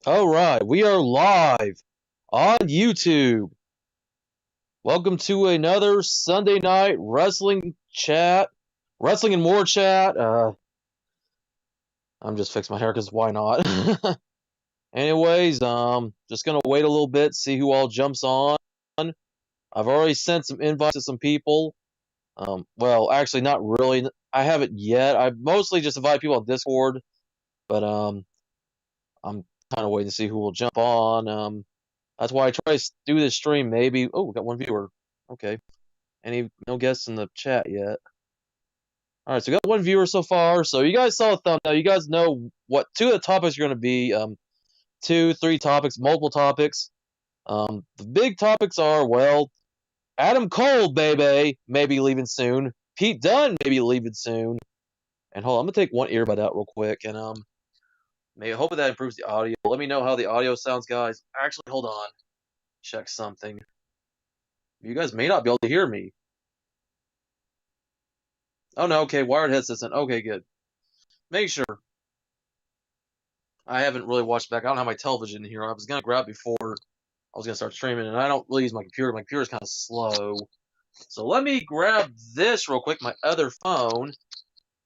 All right, we are live on YouTube. Welcome to another Sunday night wrestling chat, wrestling and more chat. I'm just fixing my hair because why not? Anyways, just gonna wait a little bit, see who all jumps on. I've already sent some invites to some people. Well, actually, not really. I haven't yet. I mostly just invite people on Discord, but I'm kind of waiting to see who will jump on. That's why I try to do this stream. Maybe. Oh, we got one viewer. Okay. No guests in the chat yet. All right, so we got one viewer so far. So you guys saw the thumbnail. You guys know what two of the topics are going to be. Two, three topics, multiple topics. The big topics are Adam Cole, baby, maybe leaving soon. Pete Dunne, maybe leaving soon. And hold on, I'm gonna take one earbud out real quick, and maybe hopefully that improves the audio. Let me know how the audio sounds, guys. Actually, hold on, check something. You guys may not be able to hear me. Oh no, okay, wired headsets in. Okay, good. Make sure. I haven't really watched back. I don't have my television here. I was gonna grab before I was gonna start streaming, and I don't really use my computer. My computer's kind of slow. So let me grab this real quick, my other phone,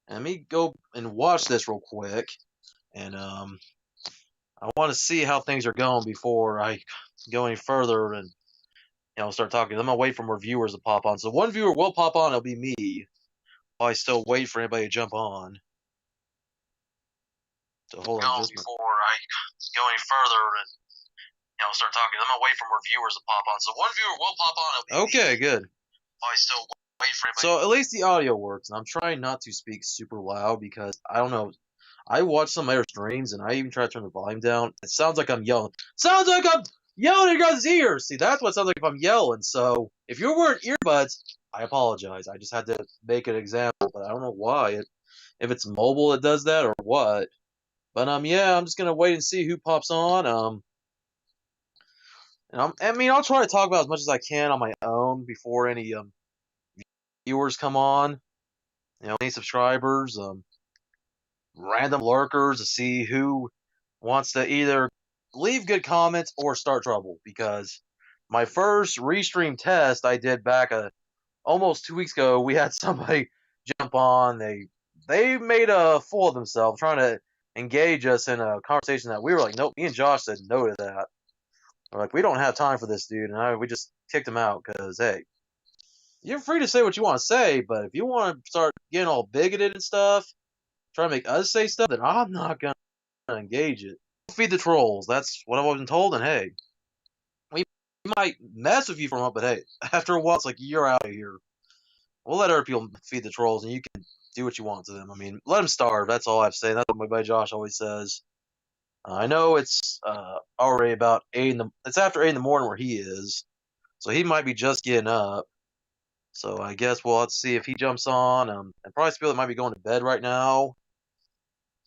and let me go and watch this real quick. And I want to see how things are going before I go any further and start talking. I'm gonna wait for more viewers to pop on. So one viewer will pop on. It'll be me. While I still wait for anybody to jump on. So hold on just before I go any further and start talking. I'm gonna wait for more viewers to pop on. So one viewer will pop on. Okay, good. I still wait for anybody. So at least the audio works. And I'm trying not to speak super loud because I don't know. I watch some other streams and I even try to turn the volume down. It sounds like I'm yelling. Sounds like I'm yelling in your guys' ears. See, that's what it sounds like if I'm yelling. So if you're wearing earbuds, I apologize. I just had to make an example, but I don't know why. If it's mobile, it does that or what. But yeah, I'm just gonna wait and see who pops on. I'll try to talk about as much as I can on my own before any viewers come on. Any subscribers, random lurkers to see who wants to either leave good comments or start trouble. Because my first restream test I did back almost 2 weeks ago, we had somebody jump on. They made a fool of themselves trying to engage us in a conversation that we were like, nope. Me and Josh said no to that. We're like, we don't have time for this, dude, and we just kicked him out because hey, you're free to say what you want to say, but if you want to start getting all bigoted and stuff, try to make us say stuff, then I'm not gonna engage it. Feed the trolls. That's what I've been told, and hey, we might mess with you for a month, but hey, after a while, it's like you're out of here. We'll let other people feed the trolls, and you can do what you want to them. I mean, let them starve. That's all I have to say. That's what my buddy Josh always says. I know it's already about 8 in the. It's after 8 in the morning where he is, so he might be just getting up. So I guess we'll have to see if he jumps on. And probably feel that might be going to bed right now.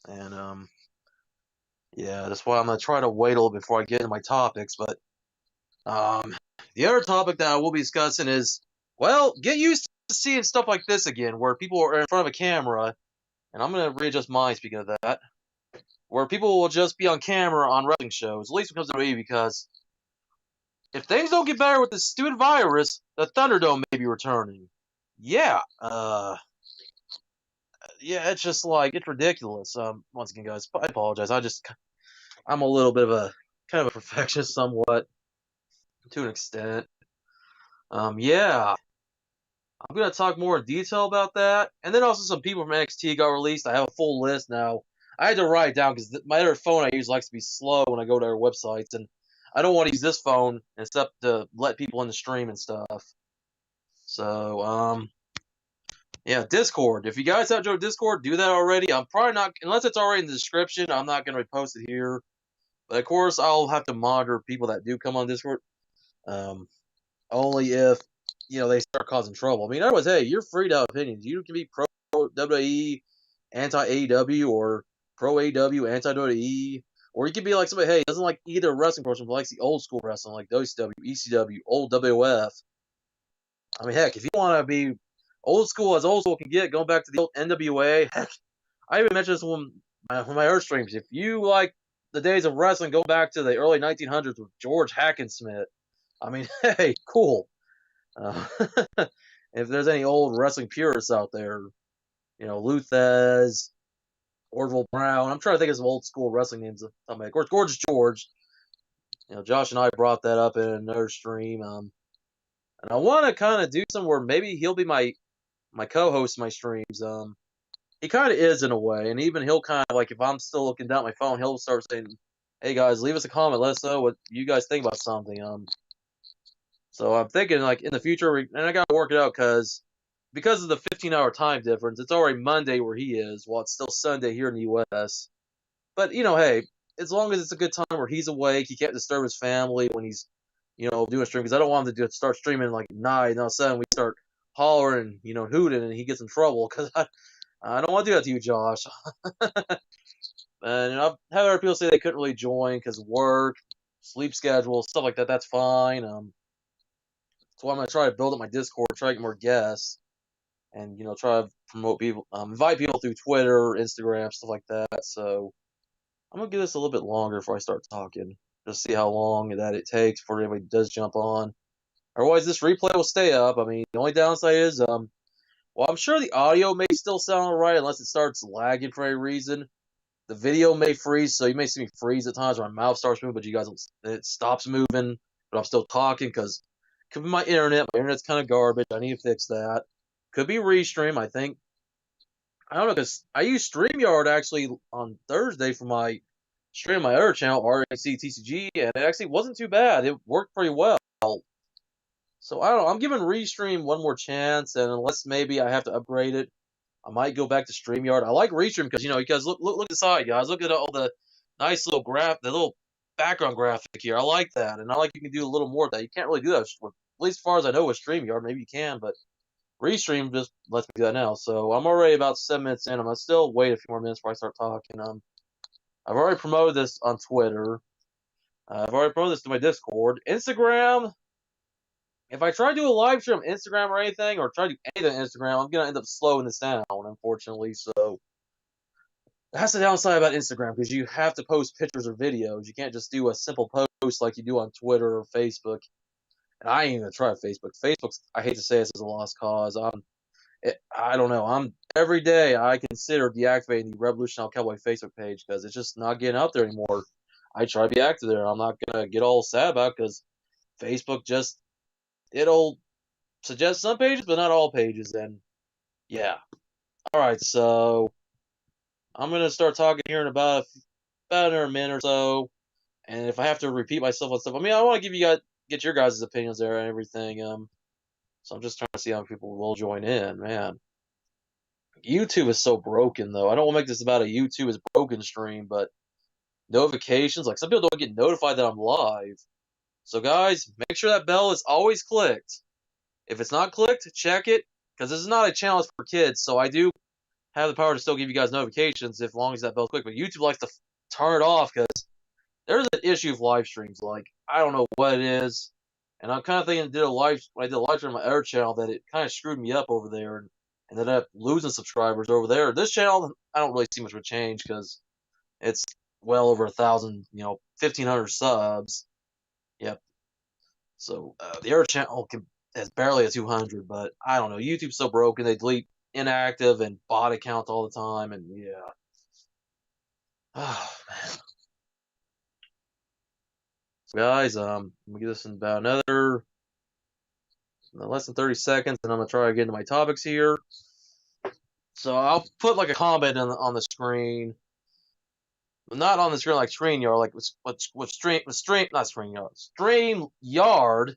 And yeah, that's why I'm gonna try to wait a little before I get into my topics. But the other topic that I will be discussing is, get used to seeing stuff like this again, where people are in front of a camera. And I'm gonna readjust mine. Speaking of that, where people will just be on camera on wrestling shows, at least when it comes to me, because if things don't get better with this stupid virus, the ThunderDome may be returning. Yeah, yeah, it's just like it's ridiculous. Once again, guys, I apologize. I'm a little bit of a kind of a perfectionist, somewhat to an extent. Yeah, I'm gonna talk more in detail about that, and then also some people from NXT got released. I have a full list now. I had to write it down because my other phone I use likes to be slow when I go to their websites, and I don't want to use this phone except to let people in the stream and stuff. So, yeah, Discord. If you guys have joined Discord, do that already. I'm probably not, unless it's already in the description, I'm not going to post it here. But of course, I'll have to monitor people that do come on Discord. Only if, they start causing trouble. I mean, otherwise, hey, you're free to have opinions. You can be pro WWE, anti AEW, or pro AEW, anti WWE. Or you can be like somebody, hey, doesn't like either wrestling promotion, but likes the old school wrestling, like WCW, ECW, old WF. I mean, heck, if you want to be old school as old school can get, going back to the old NWA, heck, I even mentioned this one my other streams. If you like the days of wrestling go back to the early 1900s with George Hackenschmidt. I mean, hey, cool. Uh, if there's any old wrestling purists out there, Luthez, Orville Brown. I'm trying to think of some old school wrestling names. Of course, Gorgeous George. Josh and I brought that up in another stream. And I want to kind of do something where maybe he'll be my co-host in my streams. He kind of is in a way, and even he'll kind of like if I'm still looking down at my phone, he'll start saying, "Hey guys, leave us a comment. Let us know what you guys think about something." So I'm thinking like in the future, and I gotta work it out because of the 15-hour time difference. It's already Monday where he is, while it's still Sunday here in the U.S. But hey, as long as it's a good time where he's awake, he can't disturb his family when he's doing a stream. Because I don't want him to start streaming like night, and all of a sudden we start hollering, hooting, and he gets in trouble. Because I don't want to do that to you, Josh. And I've had other people say they couldn't really join because work, sleep schedule, stuff like that. That's fine. So I'm gonna try to build up my Discord, try to get more guests, and try to promote people, invite people through Twitter, Instagram, stuff like that. So I'm gonna give this a little bit longer before I start talking, just see how long that it takes before anybody does jump on. Otherwise, this replay will stay up. I mean, the only downside is, well, I'm sure the audio may still sound alright unless it starts lagging for any reason. The video may freeze, so you may see me freeze at times where my mouth starts moving, but it stops moving, but I'm still talking because it could be my internet. My internet's kind of garbage. I need to fix that. Could be Restream, I think. I don't know, because I used StreamYard actually on Thursday for my stream on my other channel, RHC TCG, and it actually wasn't too bad. It worked pretty well. So I don't know. I'm giving Restream one more chance, and unless maybe I have to upgrade it, I might go back to StreamYard. I like Restream because you guys look at the side, guys. Look at all the nice little the little background graphic here. I like that, and I like you can do a little more of that. You can't really do that, at least as far as I know, with StreamYard. Maybe you can, but Restream just lets me do that now. So I'm already about 7 minutes in. I'm gonna still wait a few more minutes before I start talking. I've already promoted this on Twitter. I've already promoted this to my Discord. Instagram, if I try to do a live stream on Instagram or anything, or try to do anything on Instagram, I'm going to end up slowing this down, unfortunately. So that's the downside about Instagram, because you have to post pictures or videos. You can't just do a simple post like you do on Twitter or Facebook. And I ain't even try Facebook. Facebook's, I hate to say this, is a lost cause. I don't know. Every day I consider deactivating the Revolution Cowboy Facebook page because it's just not getting out there anymore. I try to be active there. I'm not gonna get all sad about it because Facebook it'll suggest some pages, but not all pages. And yeah, all right. So I'm gonna start talking here in about another minute or so. And if I have to repeat myself on stuff, I mean, I want to get your guys' opinions there and everything. So I'm just trying to see how people will join in, man. YouTube is so broken, though. I don't want to make this about a YouTube is broken stream, but notifications, like some people don't get notified that I'm live. So, guys, make sure that bell is always clicked. If it's not clicked, check it, because this is not a channel for kids. So I do have the power to still give you guys notifications as long as that bell's clicked. But YouTube likes to turn it off because there's an issue with live streams. Like, I don't know what it is. And I'm kind of thinking when I did a live stream on my other channel that it kind of screwed me up over there and ended up losing subscribers over there. This channel, I don't really see much of a change because it's well over 1,000, 1,500 subs. Yep. So the other channel has barely a 200, but I don't know. YouTube's so broken. They delete inactive and bot accounts all the time, and yeah. Oh, man. So guys, let me get this in about another less than 30 seconds, and I'm gonna try to get into my topics here. So I'll put like a comment on the screen, not on the screen like StreamYard, like with StreamYard,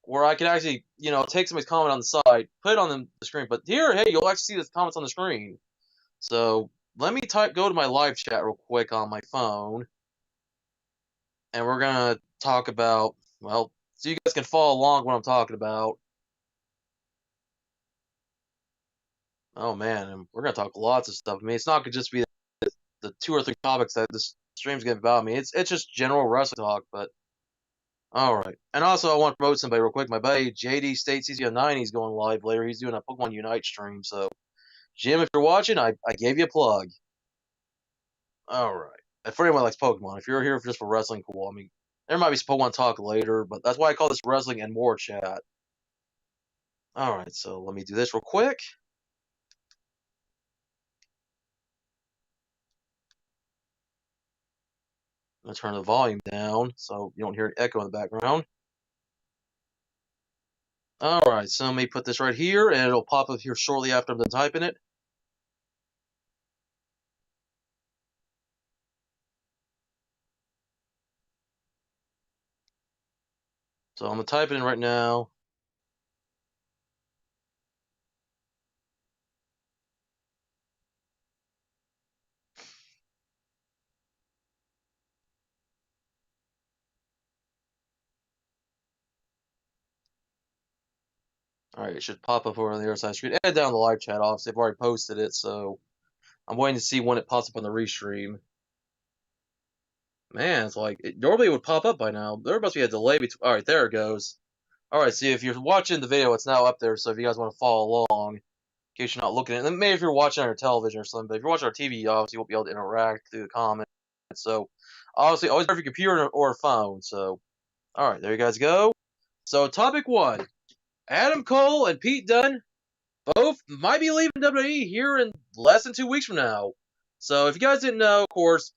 where I can actually take somebody's comment on the side, put it on the screen. But here, hey, you'll actually see the comments on the screen. So let me go to my live chat real quick on my phone, and we're gonna talk about so you guys can follow along what I'm talking about. Oh man, and we're gonna talk lots of stuff. I mean, it's not gonna just be the 2 or 3 topics that this stream's gonna be about. Me, it's just general wrestling talk. But all right, and also I want to promote somebody real quick. My buddy JD State CCO9, he's going live later. He's doing a Pokemon Unite stream. So Jim, if you're watching, I gave you a plug. All right. for anyone that likes Pokemon, if you're here just for wrestling, cool. I mean, there might be some Pokemon talk later, but that's why I call this wrestling and more chat. All right, so let me do this real quick. I'm gonna turn the volume down so you don't hear an echo in the background. All right, so let me put this right here, and it'll pop up here shortly after I'm done typing it. So I'm gonna type it in right now. All right, it should pop up over on the other side of the screen. And down the live chat, obviously, I've already posted it, so I'm waiting to see when it pops up on the restream. Man, it's like normally it would pop up by now. There must be a delay between. All right, there it goes. All right, see if you're watching the video, it's now up there. So if you guys want to follow along, in case you're not looking at it, maybe if you're watching on your television or something, but if you're watching our TV, obviously you won't be able to interact through the comments. So obviously, always have your computer or a phone. So all right, there you guys go. So topic one: Adam Cole and Pete Dunne both might be leaving WWE here in less than 2 weeks from now. So if you guys didn't know, of course,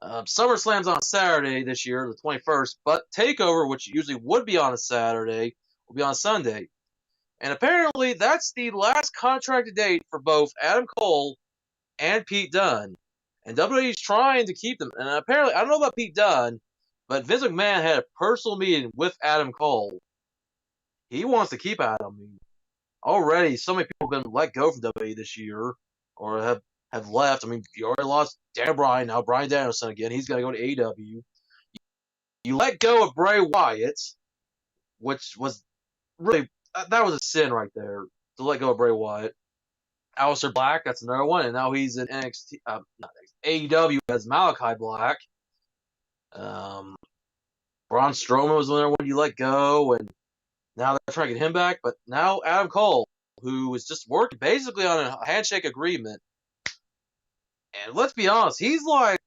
SummerSlam's on Saturday this year, the 21st, but TakeOver, which usually would be on a Saturday, will be on Sunday. And apparently, that's the last contracted date for both Adam Cole and Pete Dunne. And WWE's trying to keep them. And apparently, I don't know about Pete Dunne, but Vince McMahon had a personal meeting with Adam Cole. He wants to keep Adam. Already, so many people have been let go from WWE this year, or have left. I mean, you already lost Dan Bryan, now Bryan Danielson again. He's got to go to AEW. You let go of Bray Wyatt, which was really that was a sin right there to let go of Bray Wyatt. Aleister Black, that's another one, and now he's in NXT, not AEW as Malachi Black. Um, Braun Strowman was another one you let go, and now they're trying to get him back. But now Adam Cole, who is just working basically on a handshake agreement. And let's be honest, he's like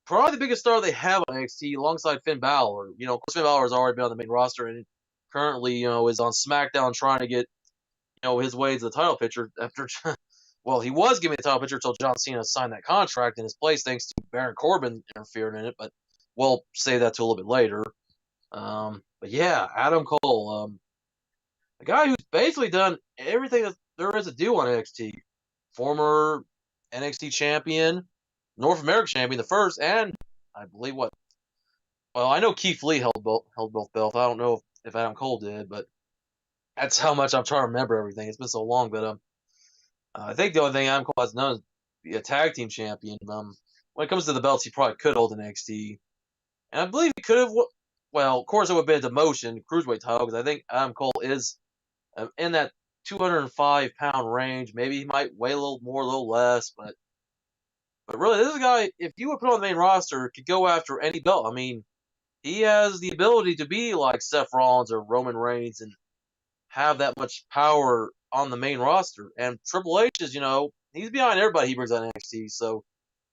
probably the biggest star they have on NXT alongside Finn Balor. You know, Finn Balor has already been on the main roster and currently, is on SmackDown trying to get, his way to the title picture after, well, he was giving the title picture until John Cena signed that contract in his place thanks to Baron Corbin interfering in it, but we'll save that to a little bit later. But yeah, Adam Cole, a guy who's basically done everything that there is to do on NXT. Former NXT champion, North American champion, the first, and I believe what. Well, I know Keith Lee held both belts. I don't know if Adam Cole did, but that's how much I'm trying to remember everything. It's been so long, but I think the only thing Adam Cole has done is be a tag team champion. When it comes to the belts, he probably could hold NXT, and I believe he could have. Well, of course, it would have been a demotion, cruiserweight title, because I think Adam Cole is in that 205-pound range. Maybe he might weigh a little more, a little less, but really, this is a guy, if you would put on the main roster, could go after any belt. I mean, he has the ability to be like Seth Rollins or Roman Reigns and have that much power on the main roster. And Triple H is, he's behind everybody he brings on NXT. So,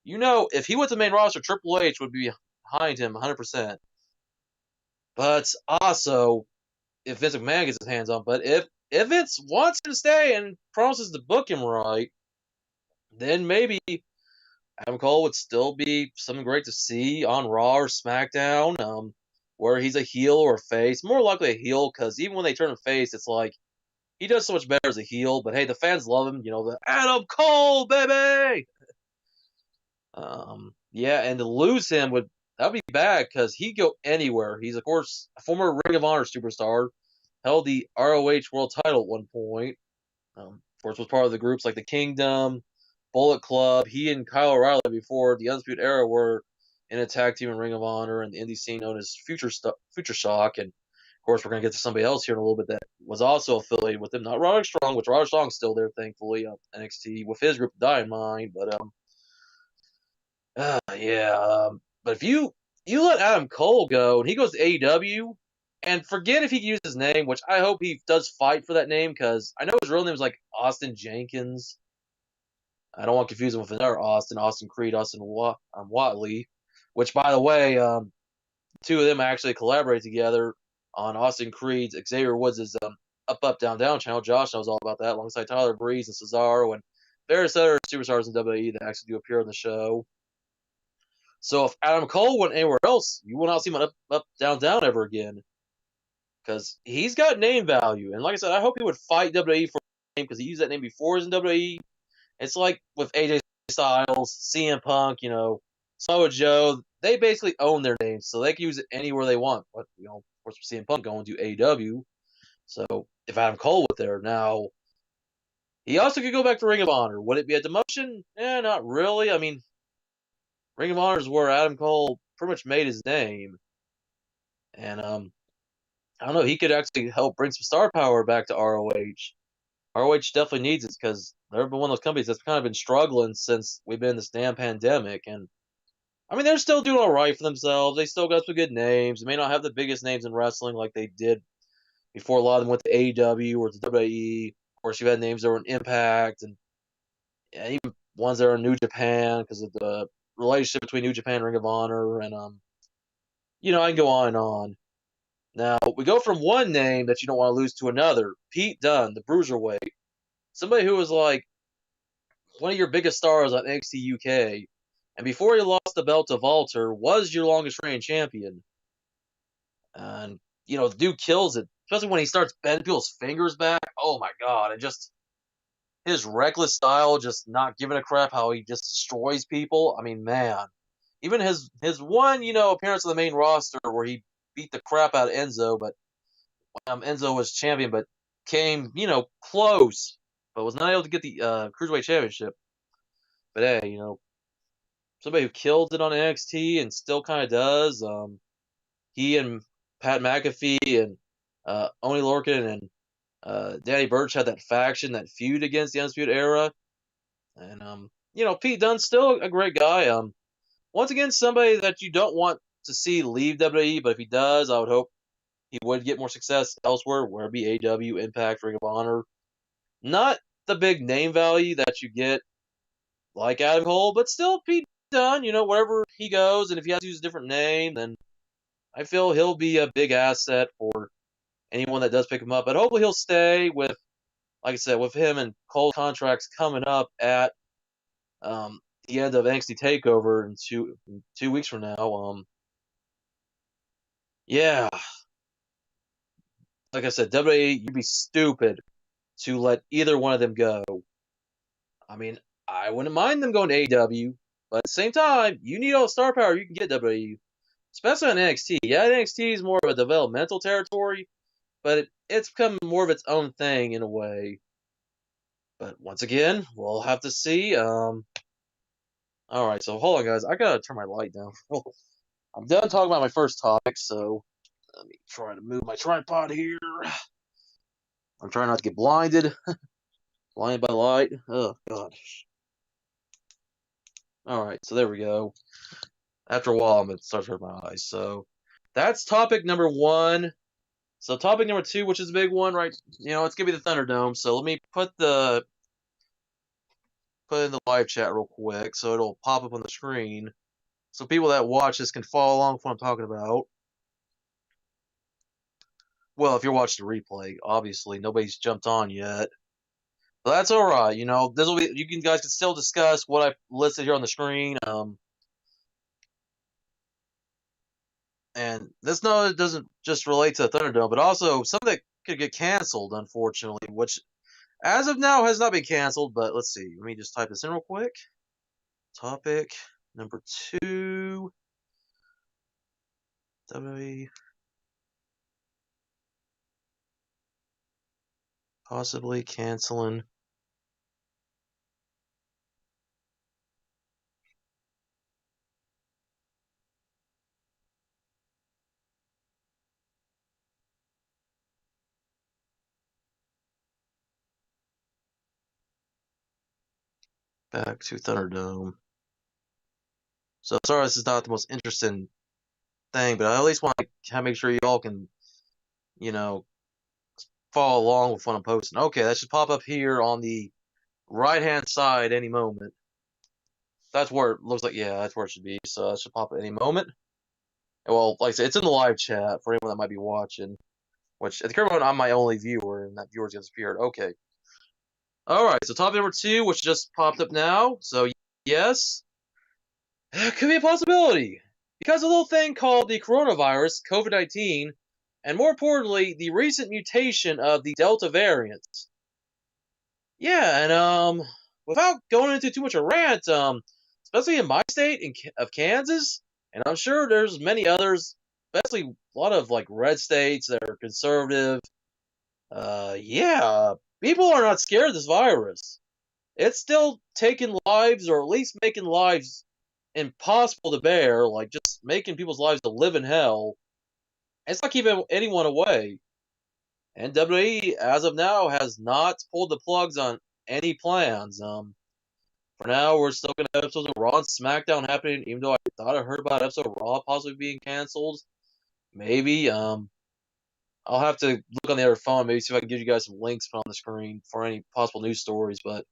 if he went to the main roster, Triple H would be behind him 100%. But also, if Vince McMahon gets his hands on, but if Vince wants him to stay and promises to book him right, then maybe Adam Cole would still be something great to see on Raw or SmackDown, where he's a heel or a face. More likely a heel, because even when they turn him face, it's like he does so much better as a heel. But hey, the fans love him. The Adam Cole, baby. Yeah, and to lose him that'd be bad because he'd go anywhere. He's of course a former Ring of Honor superstar, held the ROH World Title at one point. Of course, was part of the groups like the Kingdom, Bullet Club. He and Kyle O'Reilly before the Undisputed Era were in a tag team in Ring of Honor and the indie scene known as Future Shock. And of course, we're gonna get to somebody else here in a little bit that was also affiliated with them. Not Roderick Strong, which Roderick Strong's still there, thankfully, NXT with his group Die in Mind. But yeah. But if you let Adam Cole go and he goes to AEW, and forget if he can use his name, which I hope he does fight for that name because I know his real name is like Austin Jenkins. I don't want to confuse him with another Austin Creed, Austin Watley. which, by the way, two of them actually collaborate together on Austin Creed's Xavier Woods' Up Up Down Down channel. Josh knows all about that, alongside Tyler Breeze and Cesaro and various other superstars in WWE that actually do appear on the show. So if Adam Cole went anywhere else, you will not see him on Up Up Down Down ever again, because he's got name value. And like I said, I hope he would fight WWE for the name, because he used that name before he was in WWE. It's like with AJ Styles, CM Punk, Samoa Joe. They basically own their names, so they can use it anywhere they want. But of course, CM Punk going to AEW. So if Adam Cole was there now, he also could go back to Ring of Honor. Would it be a demotion? Not really. I mean, Ring of Honor is where Adam Cole pretty much made his name, and I don't know. He could actually help bring some star power back to ROH. ROH definitely needs it, because they're one of those companies that's kind of been struggling since we've been in this damn pandemic. And I mean, they're still doing all right for themselves. They still got some good names. They may not have the biggest names in wrestling like they did before a lot of them went to AEW or to WWE. Of course, you had names that were in Impact, and even ones that are in New Japan because of the relationship between New Japan and Ring of Honor. And I can go on and on. Now, we go from one name that you don't want to lose to another. Pete Dunne, the Bruiserweight. Somebody who was like one of your biggest stars on NXT UK. And before he lost the belt to Walter, was your longest reigning champion. And, the dude kills it. Especially when he starts bending people's fingers back. Oh my god. And just his reckless style, just not giving a crap how he just destroys people. I mean, man. Even his one, appearance on the main roster where he beat the crap out of Enzo, but Enzo was champion, but came, close, but was not able to get the Cruiserweight Championship. But hey, somebody who killed it on NXT and still kind of does. He and Pat McAfee and Oni Lorcan and Danny Burch had that faction, that feud against the Undisputed Era. And, Pete Dunne's still a great guy. Once again, somebody that you don't want to see leave WWE, but if he does, I would hope he would get more success elsewhere, whether it be AEW, Impact, Ring of Honor. Not the big name value that you get like Adam Cole, but still Pete Dunne, wherever he goes, and if he has to use a different name, then I feel he'll be a big asset for anyone that does pick him up. But hopefully he'll stay with, like I said, with him and Cole contracts coming up at the end of NXT TakeOver in 2 weeks from now. Yeah, like I said, WWE, you'd be stupid to let either one of them go. I mean, I wouldn't mind them going to AEW, but at the same time, you need all the star power you can get WWE, especially on NXT. Yeah, NXT is more of a developmental territory, but it's become more of its own thing in a way. But once again, we'll have to see. All right, so hold on, guys. I gotta turn my light down. I'm done talking about my first topic, so let me try to move my tripod here. I'm trying not to get blinded. Blinded by light. Oh, God. All right, so there we go. After a while, I'm going to start to hurt my eyes. So that's topic number one. So topic number two, which is a big one, right? It's going to be the ThunderDome. So let me put in the live chat real quick so it'll pop up on the screen. So people that watch this can follow along with what I'm talking about. Well, if you're watching the replay, obviously nobody's jumped on yet. But that's all right. This will be. Guys can still discuss what I listed here on the screen. And this doesn't just relate to the ThunderDome, but also something that could get canceled, unfortunately, which as of now has not been canceled. But let's see. Let me just type this in real quick. Topic number 2. WWE possibly canceling. Back to ThunderDome. So sorry, this is not the most interesting thing, but I at least want to make sure you all can, follow along with what I'm posting. Okay, that should pop up here on the right-hand side any moment. That's where it looks like. Yeah, that's where it should be. So it should pop at any moment. Well, like I said, it's in the live chat for anyone that might be watching. Which at the current moment, I'm my only viewer, and that viewer's disappeared. Okay. All right. So topic number 2, which just popped up now. So yes, it could be a possibility because a little thing called the coronavirus, COVID-19, and more importantly, the recent mutation of the Delta variant. Yeah, and without going into too much of a rant, especially in my state of Kansas, and I'm sure there's many others, especially a lot of like red states that are conservative. Yeah, people are not scared of this virus. It's still taking lives, or at least making lives impossible to bear, like just making people's lives to live in hell. It's not keeping anyone away. And WWE, as of now, has not pulled the plugs on any plans. For now, we're still going to have episodes of Raw and SmackDown happening, even though I thought I heard about an episode of Raw possibly being canceled. Maybe. I'll have to look on the other phone, maybe see if I can give you guys some links on the screen for any possible news stories. But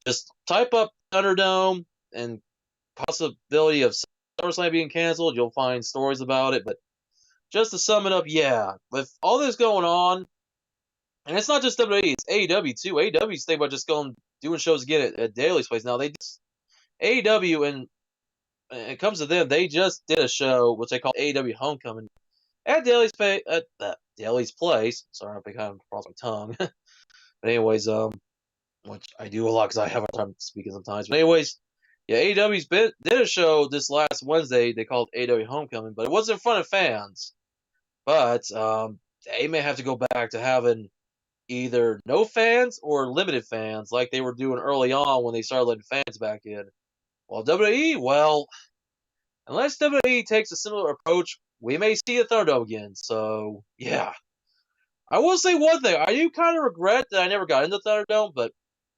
just type up ThunderDome and possibility of SummerSlam being canceled. You'll find stories about it. But just to sum it up, yeah, with all this going on, and it's not just WWE, it's AEW too. AEW's thinking about just going doing shows again at Daly's place. Now they just AEW, and it comes to them, they just did a show which they call AEW Homecoming at Daly's place. Sorry, I'm kind of across my tongue. But anyways, which I do a lot because I have a time speaking sometimes. But anyways, yeah, AEW's did a show this last Wednesday. They called AEW Homecoming, but it wasn't in front of fans. But they may have to go back to having either no fans or limited fans, like they were doing early on when they started letting fans back in. While WWE, well, unless WWE takes a similar approach, we may see a ThunderDome again. So yeah, I will say one thing: I do kind of regret that I never got into ThunderDome, but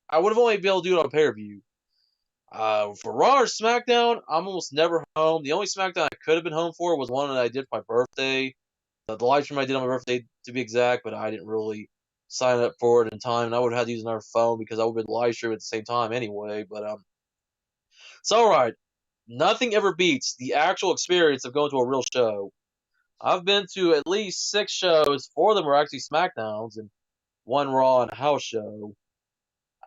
I would have only been able to do it on pay per view. For Raw or SmackDown, I'm almost never home. The only SmackDown I could have been home for was one that I did for my birthday. The live stream I did on my birthday, to be exact, but I didn't really sign up for it in time, and I would have had to use another phone because I would have been live streaming at the same time anyway. But it's all right. Nothing ever beats the actual experience of going to a real show. I've been to at least 6 shows. 4 of them were actually SmackDowns, and one Raw and a house show.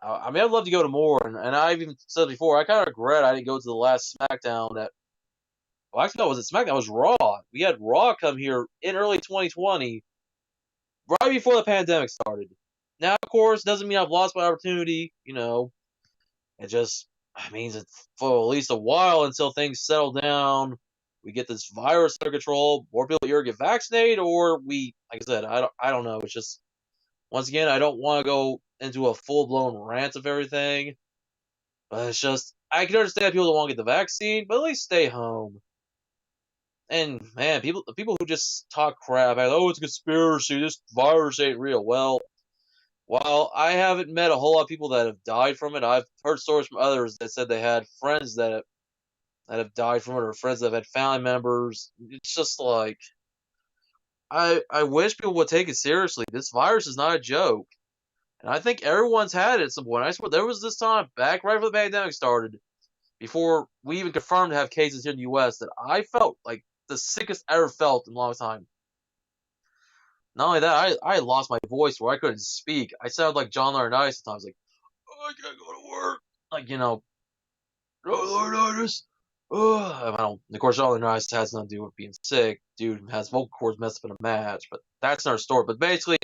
I mean, I'd love to go to more, and I've even said before, I kind of regret I didn't go to the last SmackDown that. Well, actually, no, was it SmackDown? It was Raw. We had Raw come here in early 2020, right before the pandemic started. Now, of course, doesn't mean I've lost my opportunity. It just means it's for at least a while until things settle down. We get this virus under control. More people either get vaccinated, or we, like I said, I don't know. It's just once again, I don't want to go into a full blown rant of everything. But it's just I can understand people don't want to get the vaccine, but at least stay home. And man, people who just talk crap, like, oh, it's a conspiracy. This virus ain't real. Well, while I haven't met a whole lot of people that have died from it, I've heard stories from others that said they had friends that have died from it, or friends that have had family members. It's just like I wish people would take it seriously. This virus is not a joke, and I think everyone's had it at some point. I swear there was this time back right before the pandemic started, before we even confirmed to have cases here in the U.S., that I felt like the sickest I ever felt in a long time. Not only that, I lost my voice where I couldn't speak. I sounded like John Laurinaitis sometimes, like, oh, I can't go to work. Like, John Laurinaitis. I don't. Of course, John Laurinaitis has nothing to do with being sick. Dude has vocal cords messed up in a match, but that's another story. But basically,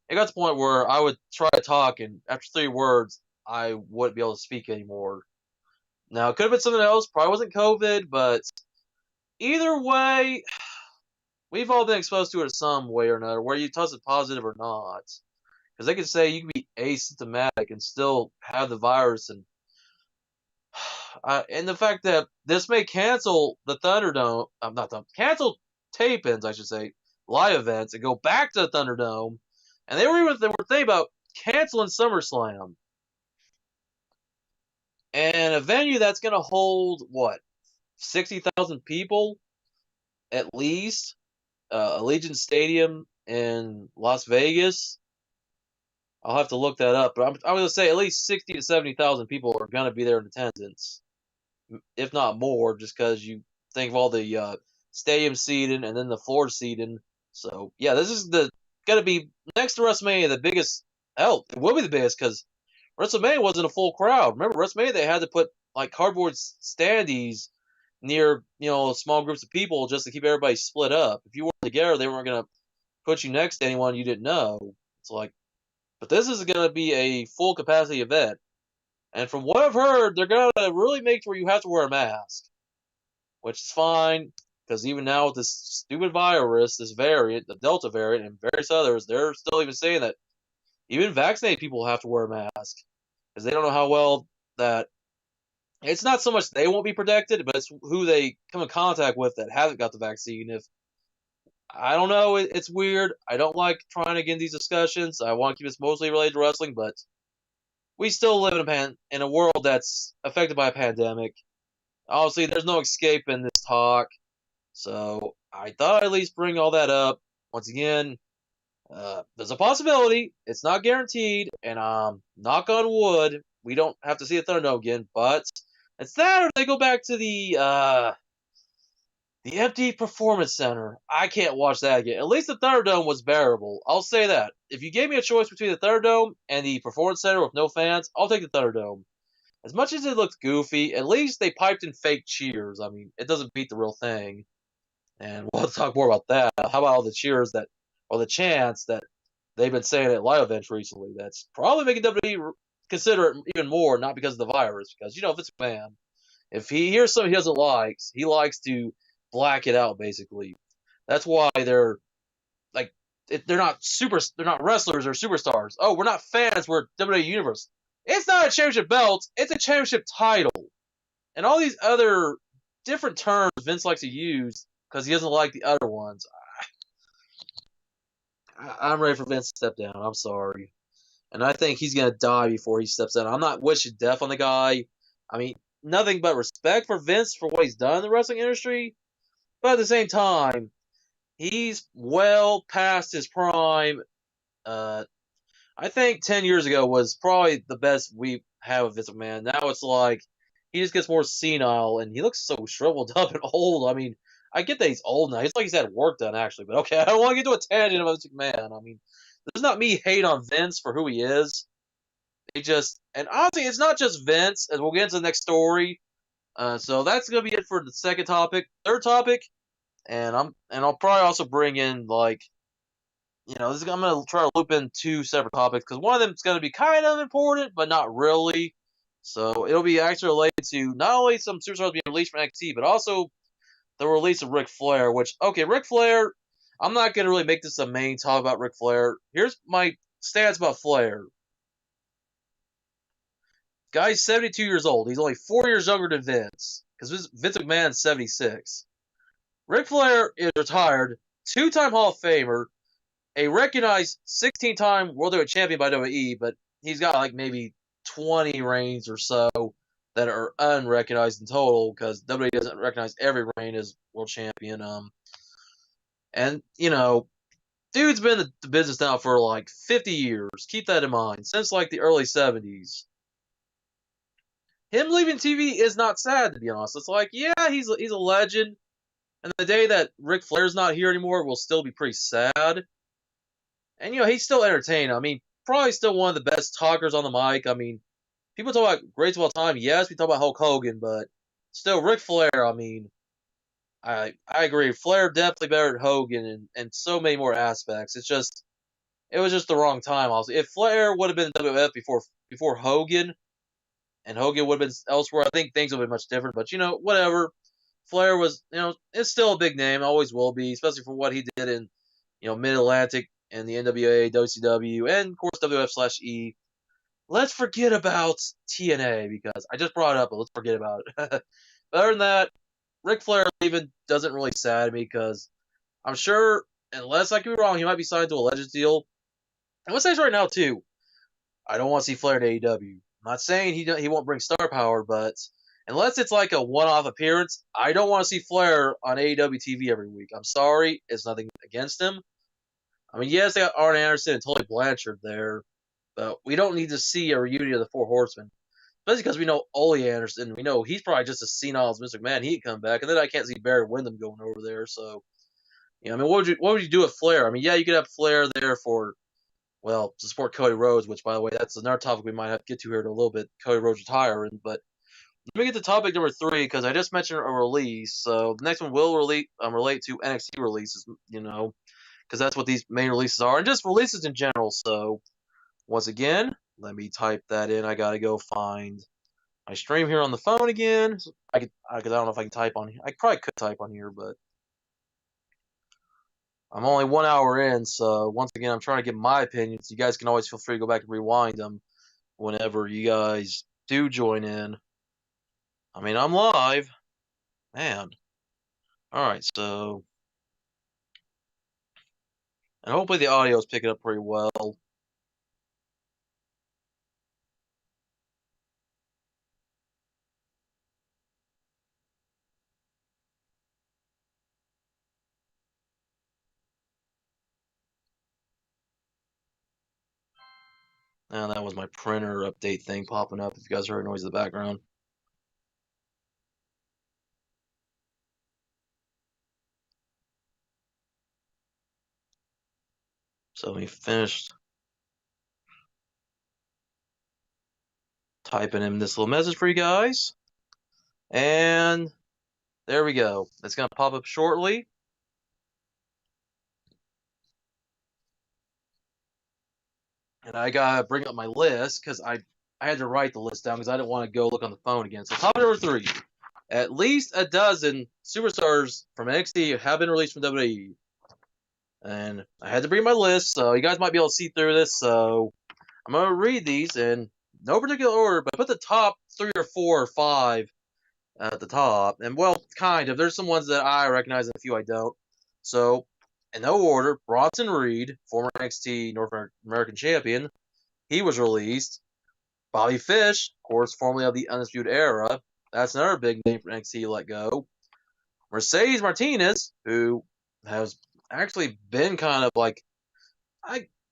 it got to the point where I would try to talk, and after 3 words, I wouldn't be able to speak anymore. Now, it could have been something else. Probably wasn't COVID, but either way, we've all been exposed to it in some way or another, whether you tested positive or not. Because they can say you can be asymptomatic and still have the virus, and the fact that this may cancel the ThunderDome, cancel tape-ins, I should say, live events, and go back to the ThunderDome, and they were thinking about canceling SummerSlam, and a venue that's going to hold what 60,000 people at least, Allegiant Stadium in Las Vegas. I'll have to look that up, but I'm going to say at least 60 to 70,000 people are going to be there in attendance. if not more, just because you think of all the stadium seating and then the floor seating. So yeah, this is the gonna be next to WrestleMania the biggest. Hell, it will be the biggest because WrestleMania wasn't a full crowd. Remember, WrestleMania they had to put like cardboard standees near small groups of people just to keep everybody split up. If you weren't together, they weren't gonna put you next to anyone you didn't know. It's like, but this is gonna be a full capacity event, and from what I've heard, they're gonna really make it where you have to wear a mask, which is fine because even now with this stupid virus, this variant, the Delta variant, and various others, they're still even saying that even vaccinated people have to wear a mask because they don't know how well that. It's not so much they won't be protected, but it's who they come in contact with that hasn't got the vaccine. If I don't know, it's weird. I don't like trying to get in these discussions. I want to keep this mostly related to wrestling, but we still live in a world that's affected by a pandemic. Obviously, there's no escaping this talk. So I thought I'd at least bring all that up. Once again, there's a possibility. It's not guaranteed, and knock on wood, we don't have to see the Thunderdome again. But it's that, or they go back to the empty performance center. I can't watch that again. At least the Thunderdome was bearable. I'll say that. If you gave me a choice between the Thunderdome and the performance center with no fans, I'll take the Thunderdome. As much as it looked goofy, at least they piped in fake cheers. I mean, it doesn't beat the real thing. And we'll talk more about that. How about all the cheers that, or the chants that they've been saying at live events recently? That's probably making WWE consider it even more, not because of the virus, because Vince McMahon, if he hears something he doesn't like, he likes to black it out. Basically, that's why they're like they're not wrestlers or superstars. Oh, we're not fans. We're WWE Universe. It's not a championship belt. It's a championship title, and all these other different terms Vince likes to use because he doesn't like the other ones. I'm ready for Vince to step down. I'm sorry. And I think he's going to die before he steps down. I'm not wishing death on the guy. I mean, nothing but respect for Vince for what he's done in the wrestling industry. But at the same time, he's well past his prime. Uh, I think 10 years ago was probably the best we have of Vince McMahon. Now it's like he just gets more senile and he looks so shriveled up and old. I mean, I get that he's old now. He's like he's had work done, actually. But okay, I don't want to get to a tangent about Vince McMahon. I mean, there's not me hate on Vince for who he is. It just, and honestly, it's not just Vince, as we'll get into the next story. So that's gonna be it for the second topic. Third topic, and I'll probably also bring in like, I'm gonna try to loop in two separate topics because one of them is gonna be kind of important, but not really. So it'll be actually related to not only some superstars being released from NXT, but also the release of Ric Flair. Which, okay, Ric Flair, I'm not gonna really make this a main talk about Ric Flair. Here's my stats about Flair. Guy's 72 years old. He's only 4 years younger than Vince. Because Vince McMahon's 76. Ric Flair is retired, two-time Hall of Famer, a recognized 16-time World Heavyweight Champion by WWE, but he's got like maybe 20 reigns or so that are unrecognized in total because WWE doesn't recognize every reign as World Champion. And dude's been in the business now for like 50 years. Keep that in mind. Since like the early 70s. Him leaving TV is not sad, to be honest. It's like, yeah, he's a legend, and the day that Ric Flair's not here anymore will still be pretty sad. And he's still entertaining. I mean, probably still one of the best talkers on the mic. I mean, people talk about greats of all time. Yes, we talk about Hulk Hogan, but still, Ric Flair. I mean, I agree. Flair definitely better than Hogan, and so many more aspects. It was just the wrong time. Also, if Flair would have been in WWF before Hogan, and Hogan would have been elsewhere, I think things would have been much different. But whatever. Flair was, it's still a big name, always will be, especially for what he did in, Mid Atlantic and the NWA, WCW, and of course WF/E. Let's forget about TNA because I just brought it up, but let's forget about it. But other than that, Ric Flair leaving doesn't really sad me because I'm sure, unless I could be wrong, he might be signed to a Legends deal. I'm gonna say this right now too. I don't want to see Flair in AEW. I'm not saying he won't bring star power, but unless it's like a one-off appearance, I don't want to see Flair on AEW TV every week. I'm sorry, it's nothing against him. I mean, yes, they got Arn Anderson and Tully Blanchard there, but we don't need to see a reunion of the Four Horsemen. especially because we know Ole Anderson. We know he's probably just as senile as Mr. McMahon. He'd come back, and then I can't see Barry Windham going over there. So, I mean, what would you do with Flair? I mean, yeah, you could have Flair there for to support Cody Rhodes, which, by the way, that's another topic we might have to get to here in a little bit. Cody Rhodes retiring, but let me get to topic number 3 because I just mentioned a release. So the next one will relate to NXT releases, because that's what these main releases are, and just releases in general. So once again, let me type that in. I gotta go find my stream here on the phone again. Because I don't know if I can type on here. I probably could type on here, but I'm only 1 hour in. So once again, I'm trying to get my opinions. You guys can always feel free to go back and rewind them whenever you guys do join in. I mean, I'm live, man. All right, so and hopefully the audio is picking up pretty well. And that was my printer update thing popping up. If you guys heard noise in the background. So we finished typing in this little message for you guys. And there we go. It's going to pop up shortly. And I got to bring up my list because I had to write the list down because I didn't want to go look on the phone again. So topic number 3. At least a dozen superstars from NXT have been released from WWE. And I had to bring my list, so you guys might be able to see through this. So I'm going to read these in no particular order, but put the top 3 or 4 or 5 at the top. And, kind of. There's some ones that I recognize and a few I don't. So, in no order, Bronson Reed, former NXT North American champion, he was released. Bobby Fish, of course, formerly of the Undisputed Era. That's another big name for NXT to let go. Mercedes Martinez, who has actually been kind of like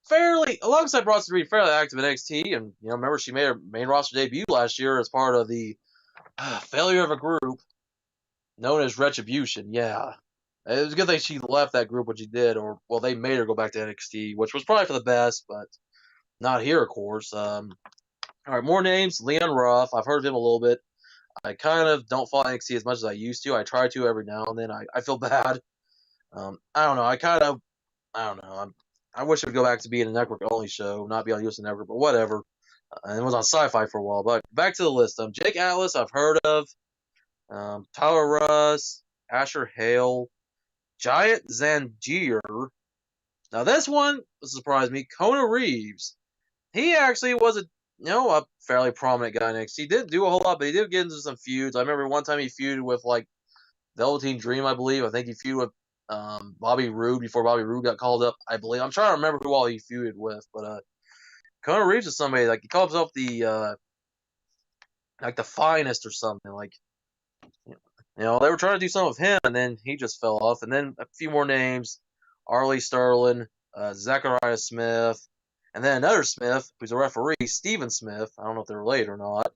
fairly alongside Bronson Reed, fairly active in NXT, and remember she made her main roster debut last year as part of the failure of a group known as Retribution. Yeah, it was a good thing she left that group when she did, or they made her go back to NXT, which was probably for the best, but not here, of course. All right, more names. Leon Ruff, I've heard of him a little bit. I kind of don't follow NXT as much as I used to. I try to every now and then. I feel bad. I don't know. I don't know. I wish it would go back to being a network only show, not be on US Network, but whatever. And it was on Sci-Fi for a while. But back to the list. Jake Atlas, I've heard of. Tyler Russ, Asher Hale, Giant Zangier. Now this one surprised me. Kona Reeves. He actually was a fairly prominent guy next. He didn't do a whole lot, but he did get into some feuds. I remember one time he feuded with Velveteen Dream, I believe. I think he feuded with Bobby Roode before Bobby Roode got called up, I believe. I'm trying to remember who all he feuded with, but Kona Reeves is somebody he calls himself the the finest or something. They were trying to do something with him, and then he just fell off. And then a few more names: Arlie Sterling, Zachariah Smith, and then another Smith who's a referee, Steven Smith. I don't know if they're related or not.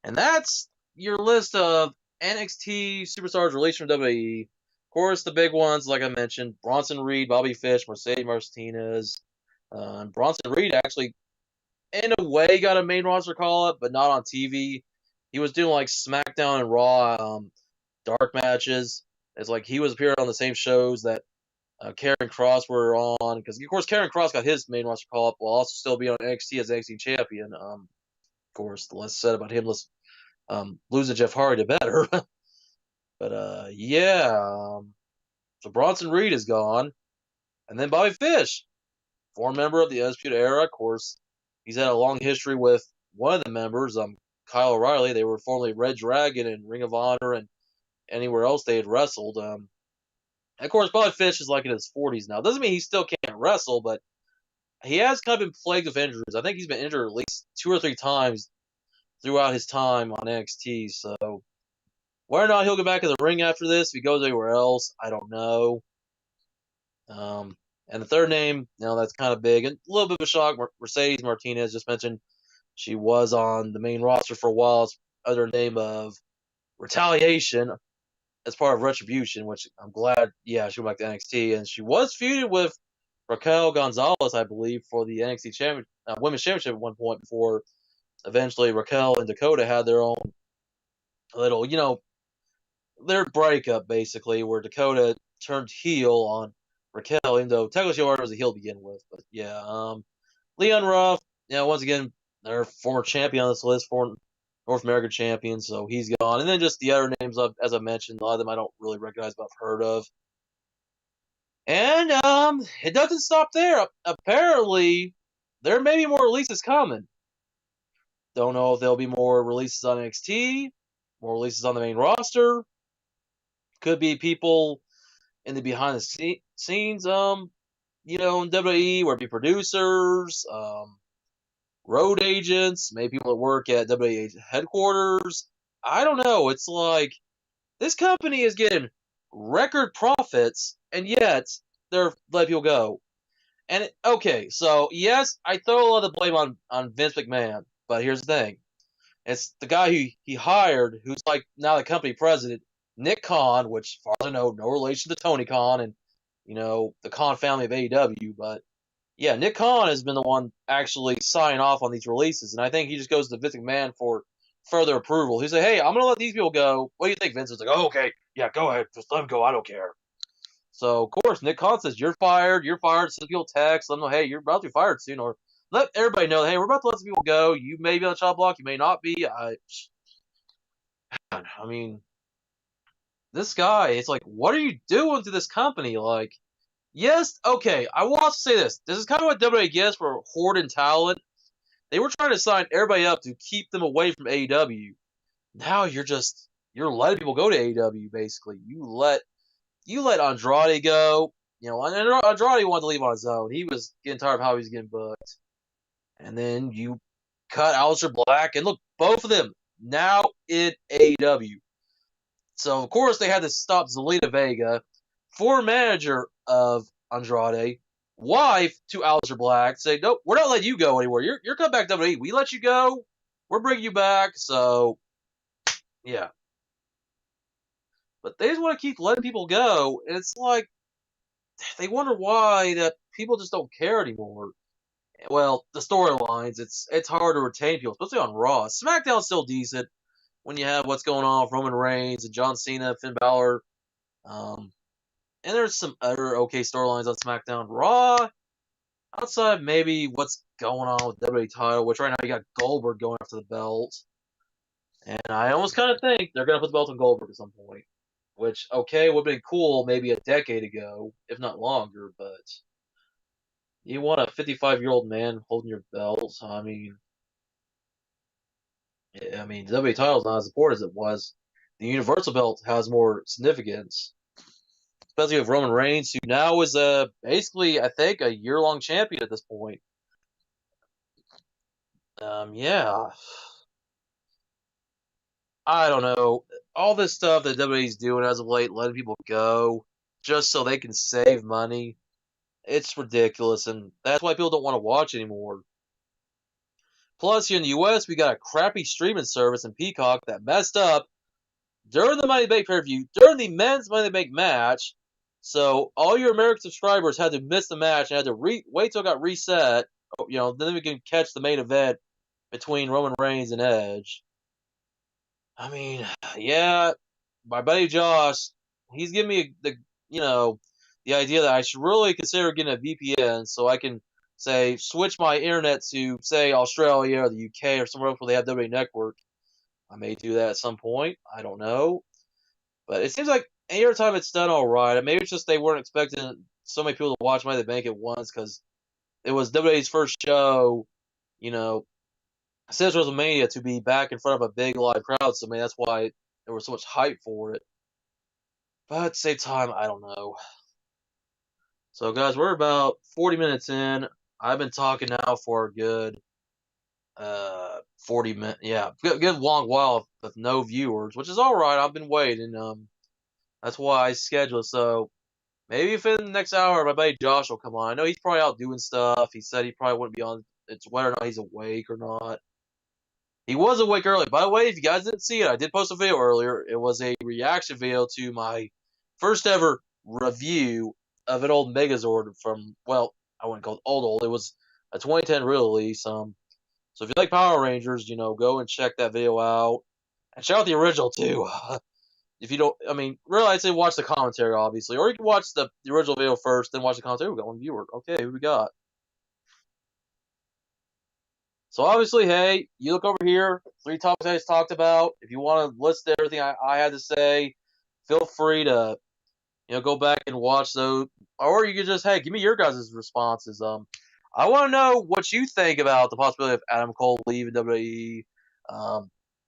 And that's your list of NXT superstars released from WWE. Of course, the big ones, like I mentioned, Bronson Reed, Bobby Fish, Mercedes Martinez. Bronson Reed actually, in a way, got a main roster call up, but not on TV. He was doing SmackDown and Raw dark matches. It's he was appearing on the same shows that Karrion Kross were on, because of course Karrion Kross got his main roster call up while also still being on NXT as NXT champion. Of course, the less said about him, losing Jeff Hardy to better. But yeah. So Bronson Reed is gone. And then Bobby Fish, former member of the Undisputed Era. Of course, he's had a long history with one of the members, Kyle O'Reilly. They were formerly Red Dragon and Ring of Honor and anywhere else they had wrestled. Of course, Bobby Fish is in his 40s now. Doesn't mean he still can't wrestle, but he has kind of been plagued with injuries. I think he's been injured at least 2 or 3 times throughout his time on NXT. So whether or not he'll get back in the ring after this, if he goes anywhere else, I don't know. And the third name, that's kind of big and a little bit of a shock. Mercedes Martinez, just mentioned. She was on the main roster for a while under the name of Retaliation as part of Retribution, which I'm glad, yeah, she went back to NXT. And she was feuded with Raquel Gonzalez, I believe, for the NXT Women's Championship at one point before eventually Raquel and Dakota had their own little, their breakup, basically, where Dakota turned heel on Raquel, even though technically she already was a heel to begin with. But yeah, Leon Ruff, once again, their former champion on this list, former North American champion, so he's gone. And then just the other names, as I mentioned, a lot of them I don't really recognize, but I've heard of. And it doesn't stop there. Apparently, there may be more releases coming. Don't know if there'll be more releases on NXT, more releases on the main roster. Could be people in the behind the scenes, in WWE, where it be producers, road agents, maybe people that work at WWE headquarters. I don't know. It's like this company is getting record profits, and yet they're letting people go. And okay, so yes, I throw a lot of blame on Vince McMahon, but here's the thing: it's the guy who he hired, who's like now the company president, Nick Khan, which, as far as I know, no relation to Tony Khan and the Khan family of AEW, but yeah, Nick Khan has been the one actually signing off on these releases, and I think he just goes to Vince McMahon for further approval. He said, "Hey, I'm gonna let these people go. What do you think, Vince?" Is like, "Oh, okay, yeah, go ahead, just let them go. I don't care." So of course, Nick Khan says, "You're fired. You're fired." Send people text, let them know, "Hey, you're about to be fired soon," or let everybody know, "Hey, we're about to let some people go. You may be on the chop block. You may not be." I mean, this guy. It's like, what are you doing to this company? Like, yes, okay. I will also say this. This is kind of what WWE gets for hoarding talent. They were trying to sign everybody up to keep them away from AEW. Now you're letting people go to AEW. Basically, you let Andrade go. Andrade wanted to leave on his own. He was getting tired of how he was getting booked. And then you cut Aleister Black, and look, both of them now in AEW. So of course they had to stop Zelina Vega, former manager of Andrade, wife to Aleister Black, say, "Nope, we're not letting you go anywhere. You're coming back to WWE. We let you go. We're bringing you back." So yeah, but they just want to keep letting people go, and it's like they wonder why that people just don't care anymore. Well, the storylines, it's hard to retain people, especially on Raw. SmackDown's still decent when you have what's going on with Roman Reigns and John Cena, Finn Balor. Um, and there's some other okay storylines on SmackDown. Raw, outside maybe what's going on with WWE title, which right now you got Goldberg going after the belt. And I almost kind of think they're going to put the belt on Goldberg at some point. Which, okay, would have been cool maybe a decade ago, if not longer, but you want a 55-year-old man holding your belt? The WWE title is not as important as it was. The Universal belt has more significance, especially with Roman Reigns, who now is basically, I think, a year-long champion at this point. Yeah, I don't know. All this stuff that WWE's doing as of late, letting people go just so they can save money, it's ridiculous, and that's why people don't want to watch anymore. Plus, here in the US, we got a crappy streaming service in Peacock that messed up during the Money in the Bank pay-per-view, during the men's Money in the Bank match. So all your American subscribers had to miss the match and had to wait till it got reset. Then we can catch the main event between Roman Reigns and Edge. I mean, yeah, my buddy Josh, he's giving me the idea that I should really consider getting a VPN so I can say switch my internet to say Australia or the UK or somewhere else where they have WWE Network. I may do that at some point. I don't know, but it seems like every time it's done all right. Maybe it's just they weren't expecting so many people to watch Money in the Bank at once because it was WWE's first show. You know, since WrestleMania to be back in front of a big live crowd. So that's why there was so much hype for it. But at the same time, I don't know. So guys, we're about 40 minutes in. I've been talking now for a good 40 minutes. Yeah, good long while with no viewers, which is all right. I've been waiting. That's why I scheduled. So maybe if in the next hour my buddy Josh will come on. I know he's probably out doing stuff. He said he probably wouldn't be on. It's whether or not he's awake or not. He was awake early. By the way, if you guys didn't see it, I did post a video earlier. It was a reaction video to my first ever review of an old Megazord from, well, I wouldn't call it old. It was a 2010 release. So if you like Power Rangers, go and check that video out. And check out the original, too. If you don't, really, I'd say watch the commentary, obviously. Or you can watch the original video first, then watch the commentary. We got one viewer. Okay, who we got? So obviously, hey, you look over here, 3 topics I just talked about. If you want to list everything I had to say, feel free to go back and watch those, or you could just give me your guys' responses. I want to know what you think about the possibility of Adam Cole leaving WWE,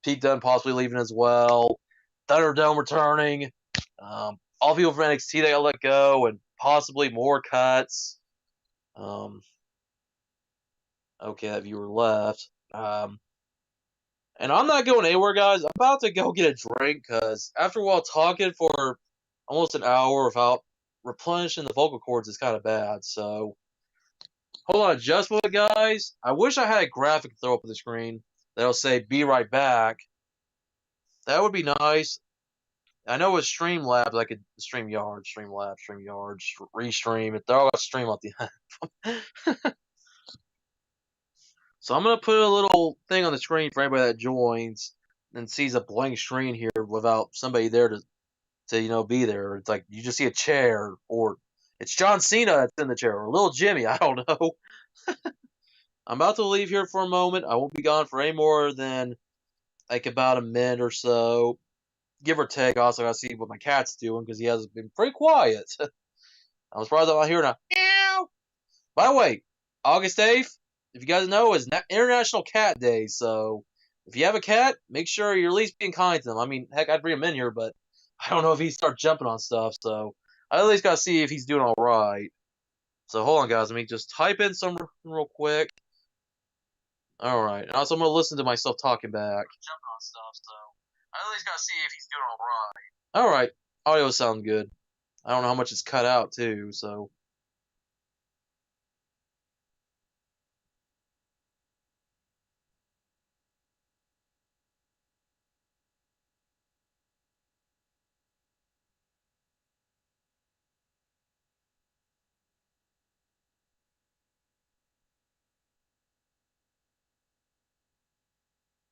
Pete Dunne possibly leaving as well, ThunderDome returning, all people from NXT that got let go, and possibly more cuts. Okay, that viewer left. And I'm not going anywhere, guys. I'm about to go get a drink because after a while talking for almost an hour without replenishing the vocal cords is kind of bad. So hold on just a moment, guys. I wish I had a graphic to throw up on the screen that'll say "Be right back." That would be nice. I know with Streamlabs, I could Streamlabs, Restream. They're all got stream at the end. So I'm gonna put a little thing on the screen for anybody that joins and sees a blank screen here without somebody there to be there. It's like you just see a chair, or it's John Cena that's in the chair, or little Jimmy. I don't know. I'm about to leave here for a moment. I won't be gone for any more than like about a minute or so, give or take. Also, I gotta see what my cat's doing because he has been pretty quiet. I'm surprised I'm not hearing a meow. By the way, August 8th, if you guys know, is International Cat Day. So if you have a cat, make sure you're at least being kind to them. I mean, heck, I'd bring him in here, but I don't know if he starts jumping on stuff. So I at least got to see if he's doing all right. So hold on, guys. Let me just type in some real quick. All right. Also, I'm going to listen to myself talking back. Jumping on stuff, so I at least got to see if he's doing all right. All right. Audio sounds good. I don't know how much it's cut out, too, so.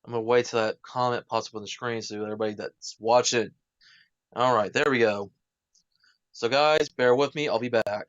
I'm going to wait till that comment pops up on the screen so everybody that's watching. All right, there we go. So, guys, bear with me. I'll be back.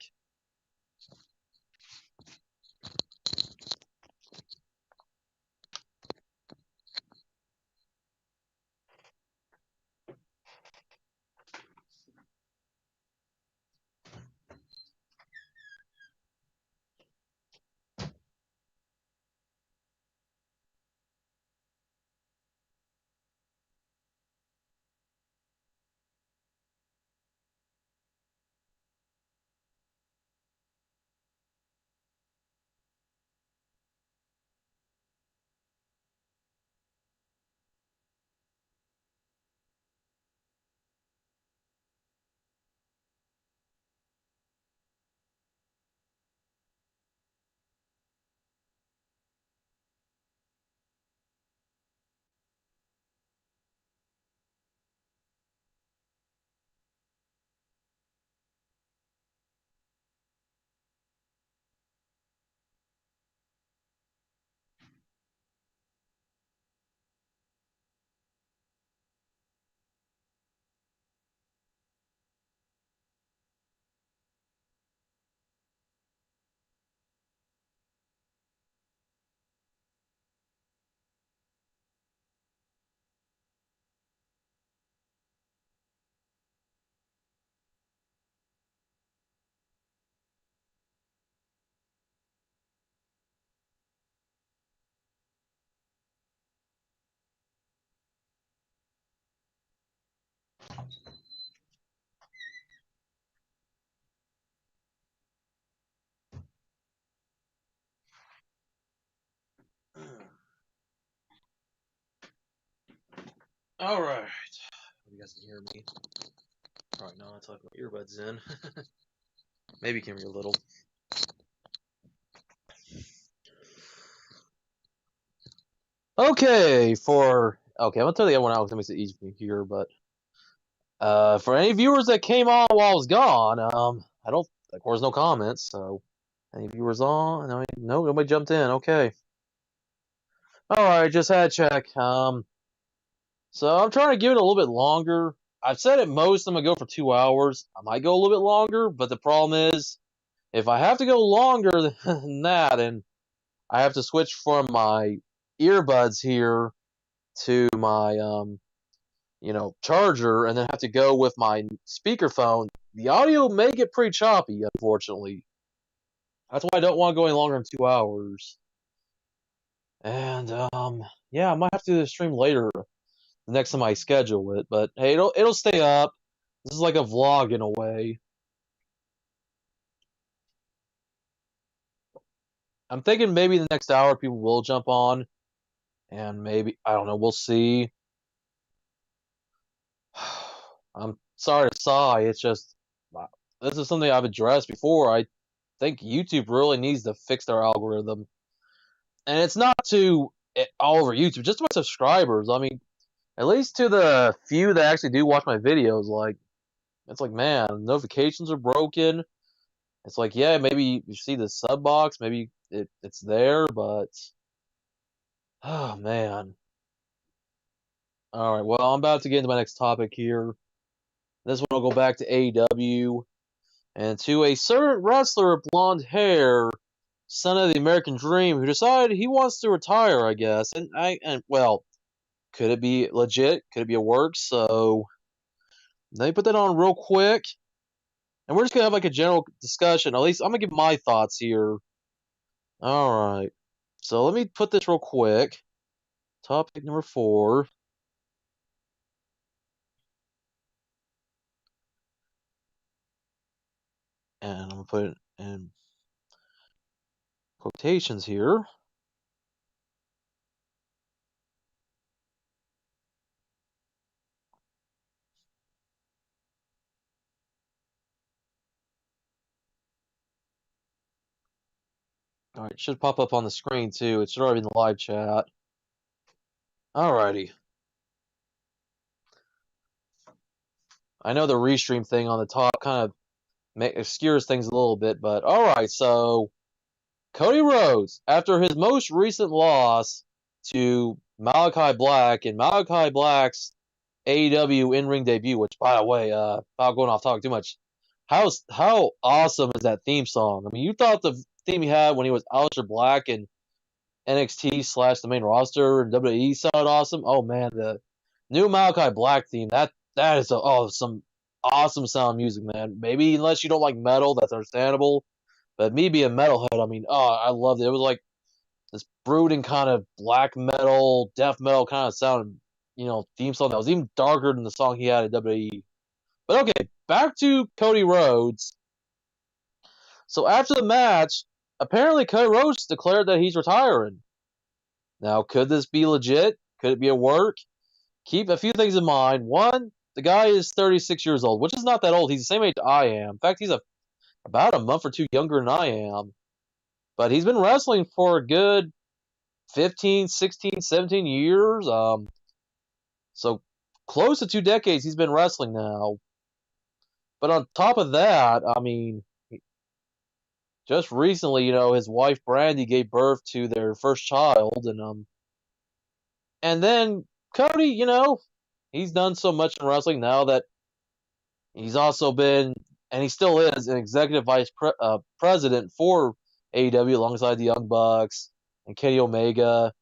All right. You guys can hear me. All right, now I talk my earbuds in. Maybe you can hear a little. Okay, I'm gonna tell the other one out. Let me see easy for me here, but for any viewers that came on while I was gone, I don't, of course, no comments. So, any viewers on? No, nobody jumped in. Okay, all right, just had to check. So I'm trying to give it a little bit longer. I've said at most I'm gonna go for 2 hours. I might go a little bit longer, but the problem is if I have to go longer than that, and I have to switch from my earbuds here to my charger, and then have to go with my speakerphone, the audio may get pretty choppy, unfortunately. That's why I don't want to go any longer than 2 hours. And yeah, I might have to do the stream later the next time I schedule it. But hey, it'll stay up. This is like a vlog in a way. I'm thinking maybe the next hour people will jump on, and maybe I don't know. We'll see. I'm sorry to sigh. It's just this is something I've addressed before. I think YouTube really needs to fix their algorithm, and it's not to all over YouTube, just to my subscribers. I mean, at least to the few that actually do watch my videos. Like, it's like, man, notifications are broken. It's like, yeah, maybe you see the sub box, maybe it's there, but oh man. All right, well, I'm about to get into my next topic here. This one will go back to AEW and to a certain wrestler with blonde hair, son of the American Dream, who decided he wants to retire, I guess. And well, could it be legit? Could it be a work? So let me put that on real quick, and we're just gonna have like a general discussion. At least I'm gonna give my thoughts here. All right. So let me put this real quick. Topic number 4. And I'm gonna put it in quotations here. All right, it should pop up on the screen too. It should already be in the live chat. Alrighty. I know the restream thing on the top kind of obscures things a little bit, but alright, so Cody Rhodes, after his most recent loss to Malachi Black in Malachi Black's AEW in-ring debut, which, by the way, without going off topic too much, how awesome is that theme song? I mean, you thought the theme he had when he was Aleister Black and NXT / the main roster and WWE sounded awesome. Oh man, the new Malachi Black theme that is some awesome sound music, man. Maybe unless you don't like metal, that's understandable. But me being a metalhead, I mean, I loved it. It was like this brooding kind of black metal, death metal kind of sound, theme song that was even darker than the song he had at WWE. But okay, back to Cody Rhodes. So after the match, apparently Cody Rhodes declared that he's retiring. Now, could this be legit? Could it be a work? Keep a few things in mind. One, the guy is 36 years old, which is not that old. He's the same age I am. In fact, he's about a month or two younger than I am. But he's been wrestling for a good 15, 16, 17 years. So close to 2 decades he's been wrestling now. But on top of that, I mean, just recently, his wife Brandy gave birth to their first child, and then Cody, he's done so much in wrestling now that he's also been, and he still is, an executive vice president for AEW alongside the Young Bucks and Kenny Omega.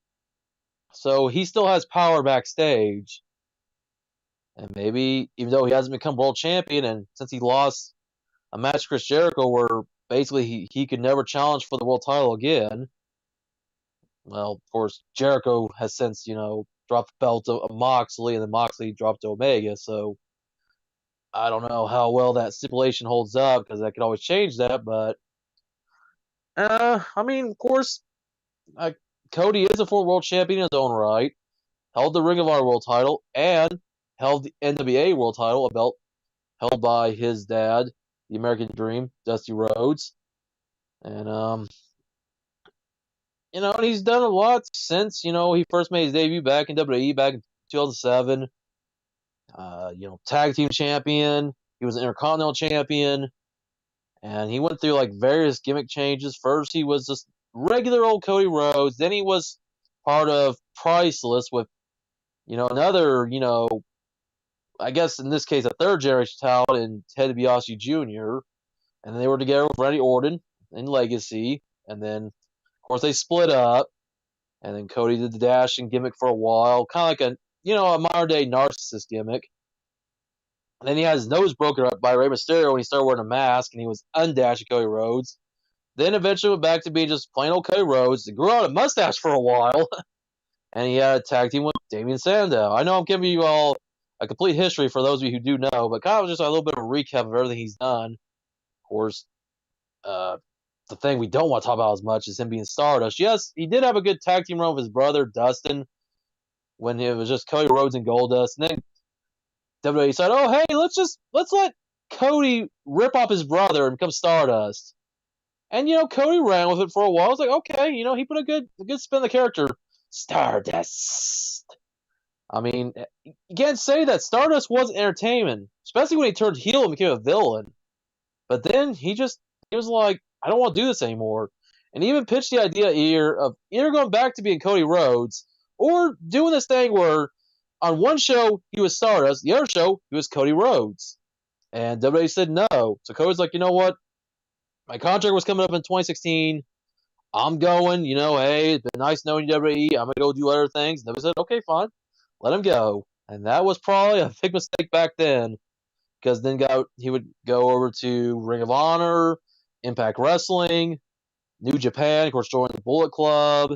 So he still has power backstage. And maybe, even though he hasn't become world champion, and since he lost a match to Chris Jericho where basically he could never challenge for the world title again, well, of course, Jericho has since, dropped the belt to Moxley, and then Moxley dropped to Omega. So I don't know how well that stipulation holds up because I could always change that. But I mean, of course, Cody is a former world champion in his own right. Held the Ring of Honor world title and held the NWA world title, a belt held by his dad, the American Dream, Dusty Rhodes. And and he's done a lot since, he first made his debut back in WWE back in 2007. Tag team champion. He was an Intercontinental champion. And he went through like various gimmick changes. First, he was just regular old Cody Rhodes. Then he was part of Priceless with, another, I guess in this case, a third generation talent in Ted DiBiase Jr. And then they were together with Randy Orton in Legacy. And then, of course, they split up. And then Cody did the dashing gimmick for a while, kind of like a modern day narcissist gimmick. And then he had his nose broken up by Rey Mysterio when he started wearing a mask, and he was undashing Cody Rhodes. Then eventually went back to being just plain old Cody Rhodes. He grew out a mustache for a while, and he had a tag team with Damien Sandow. I know I'm giving you all a complete history for those of you who do know, but kind of just a little bit of a recap of everything he's done. Of course, the thing we don't want to talk about as much is him being Stardust. Yes, he did have a good tag team run with his brother Dustin when it was just Cody Rhodes and Goldust, and then WWE said, "Oh, hey, let's let Cody rip off his brother and become Stardust." And Cody ran with it for a while. I was like, okay, he put a good spin on the character, Stardust. I mean, you can't say that Stardust was entertainment, especially when he turned heel and became a villain. But then he was like, I don't want to do this anymore, and he even pitched the idea here of either going back to being Cody Rhodes or doing this thing where on one show he was Stardust, the other show he was Cody Rhodes, and WWE said no. So Cody's like, you know what? My contract was coming up in 2016. I'm going, hey, it's been nice knowing WWE. I'm going to go do other things. And they said, okay, fine. Let him go. And that was probably a big mistake back then because then he would go over to Ring of Honor, Impact Wrestling, New Japan, of course, joined the Bullet Club.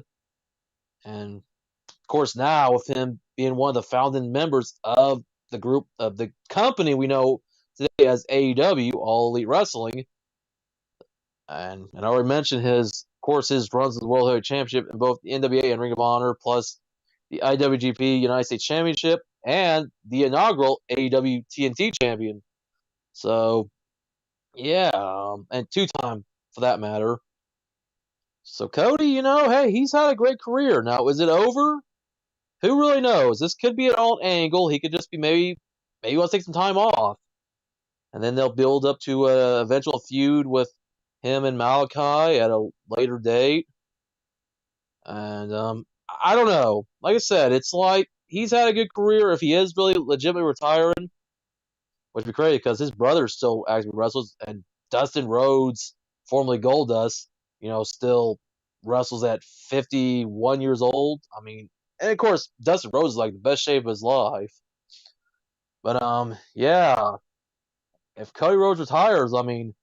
And, of course, now with him being one of the founding members of the group, of the company we know today as AEW, All Elite Wrestling, and I already mentioned his runs of the World Heavyweight Championship in both the NWA and Ring of Honor, plus the IWGP United States Championship and the inaugural AEW TNT Champion. So, yeah, and two-time for that matter. So Cody, hey, he's had a great career. Now, is it over? Who really knows? This could be an alt angle. He could just be maybe he wants to take some time off, and then they'll build up to an eventual feud with him and Malachi at a later date. And I don't know. Like I said, it's like he's had a good career. If he is really legitimately retiring, which would be crazy because his brother still actually wrestles, and Dustin Rhodes, formerly Goldust, still wrestles at 51 years old. I mean, and of course, Dustin Rhodes is like the best shape of his life. But yeah, if Cody Rhodes retires, I mean,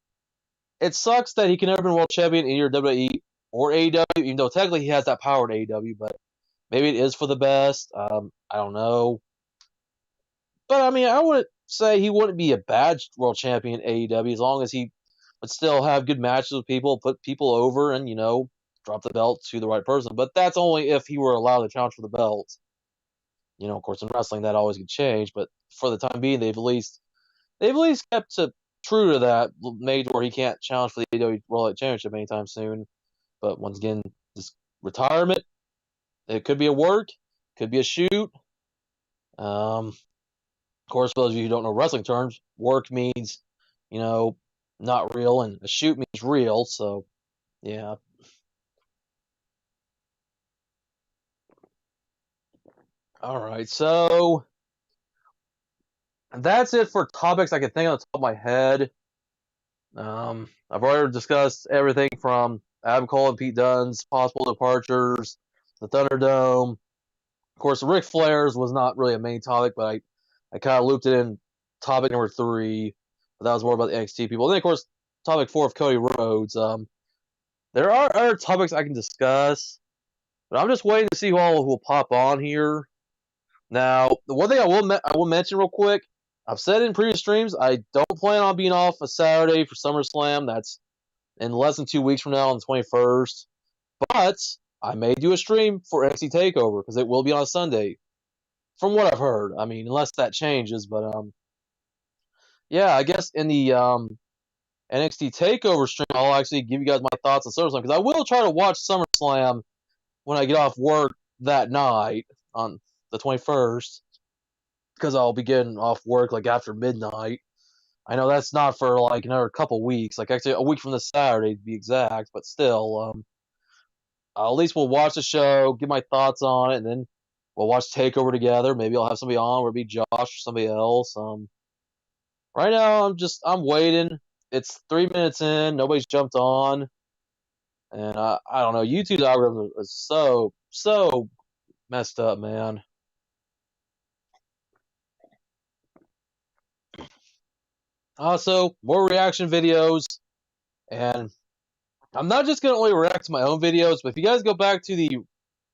it sucks that he can never be world champion in either WWE or AEW, even though technically he has that power in AEW, but maybe it is for the best. I don't know. But I mean, I wouldn't say he wouldn't be a bad world champion in AEW as long as he would still have good matches with people, put people over, and, drop the belt to the right person. But that's only if he were allowed to challenge for the belt. Of course, in wrestling, that always could change. But for the time being, they've at least kept true to that, made where he can't challenge for the AEW World Heavyweight Championship anytime soon. But once again, this retirement, it could be a work, could be a shoot. Of course, for those of you who don't know wrestling terms, work means, not real, and a shoot means real. So, yeah. All right, so that's it for topics I can think on the top of my head. I've already discussed everything from Adam Cole and Pete Dunne's possible departures, the ThunderDome. Of course, Ric Flair's was not really a main topic, but I kind of looped it in topic number 3. But that was more about the NXT people. And then, of course, topic 4 of Cody Rhodes. There are other topics I can discuss, but I'm just waiting to see who all will pop on here. Now, the one thing I will mention real quick, I've said in previous streams, I don't plan on being off a Saturday for SummerSlam. That's in less than 2 weeks from now on the 21st. But I may do a stream for NXT TakeOver because it will be on a Sunday, from what I've heard. I mean, unless that changes. But yeah, I guess in the NXT TakeOver stream, I'll actually give you guys my thoughts on SummerSlam because I will try to watch SummerSlam when I get off work that night on the 21st, because I'll be getting off work like after midnight. I know that's not for like another couple weeks, like actually a week from this Saturday to be exact, but still, at least we'll watch the show, give my thoughts on it, and then we'll watch Takeover together. Maybe I'll have somebody on, or it'll be Josh or somebody else. Right now I'm waiting. It's 3 minutes in, nobody's jumped on, and I don't know. YouTube's algorithm is so messed up, man. Also, more reaction videos, and I'm not just gonna only react to my own videos, but if you guys go back to the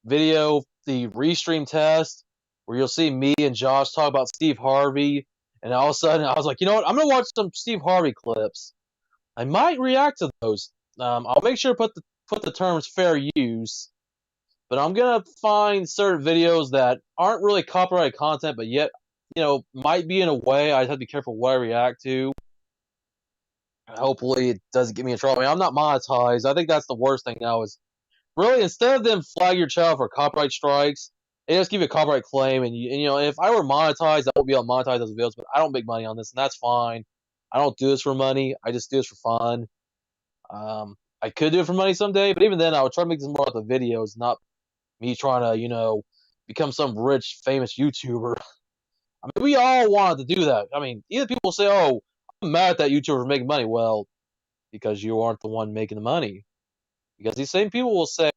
video, the restream test, where you'll see me and Josh talk about Steve Harvey, and all of a sudden I was like, you know what? I'm gonna watch some Steve Harvey clips. I might react to those. I'll make sure to put the terms fair use, but I'm gonna find certain videos that aren't really copyrighted content, but yet might be in a way. I have to be careful what I react to. Hopefully, it doesn't get me in trouble. I mean, I'm not monetized. I think that's the worst thing now is really, instead of them flag your channel for copyright strikes, they just give you a copyright claim. And if I were monetized, I would be able to monetize those videos. But I don't make money on this, and that's fine. I don't do this for money. I just do this for fun. I could do it for money someday, but even then, I would try to make this more about the videos, not me trying to, become some rich, famous YouTuber. I mean, we all wanted to do that. I mean, either people say, "Oh, I'm mad at that YouTuber for making money." Well, because you aren't the one making the money. Because these same people will say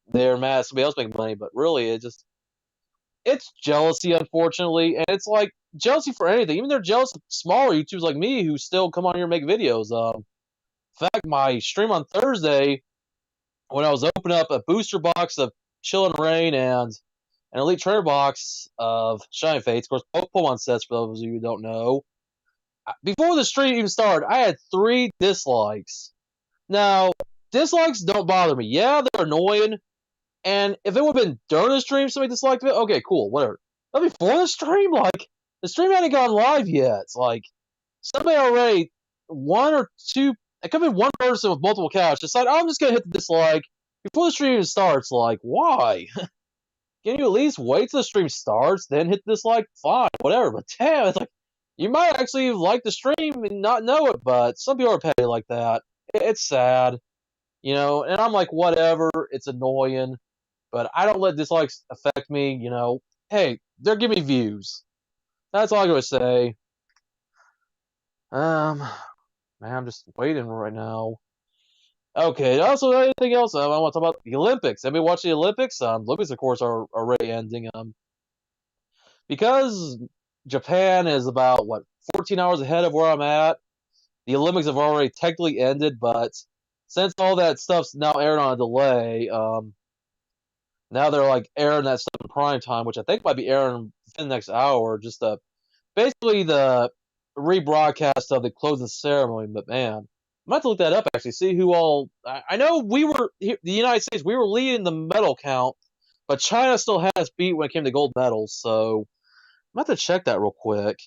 they're mad at somebody else making money, but really it's jealousy, unfortunately, and it's like jealousy for anything. Even they're jealous of smaller YouTubers like me who still come on here and make videos. In fact, my stream on Thursday, when I was opening up a booster box of Chill and Rain and an Elite Trainer box of Shining Fates, of course, both Pokemon sets for those of you who don't know. Before the stream even started, I had 3 dislikes. Now, dislikes don't bother me. Yeah, they're annoying. And if it would have been during the stream somebody disliked it, okay, cool, whatever. But before the stream, like, the stream hadn't gone live yet. It's like, somebody already, one or two, it could be one person with multiple accounts, decided, oh, I'm just going to hit the dislike before the stream even starts. Like, why? Can you at least wait till the stream starts, then hit the dislike? Fine, whatever. But damn, it's like, you might actually like the stream and not know it, but some people are petty like that. It's sad, and I'm like, whatever, it's annoying. But I don't let dislikes affect me, Hey, they're giving me views. That's all I'm gonna say. Man, I'm just waiting right now. Okay, also anything else? I want to talk about the Olympics. Have you watched the Olympics? Olympics, of course, are already ending. Because Japan is about 14 hours ahead of where I'm at. The Olympics have already technically ended, but since all that stuff's now aired on a delay, now they're like airing that stuff in prime time, which I think might be airing within the next hour. Just basically the rebroadcast of the closing ceremony. But man, I'm about to look that up actually, see who all. I know we were the United States. We were leading the medal count, but China still had us beat when it came to gold medals. So I'm about to check that real quick.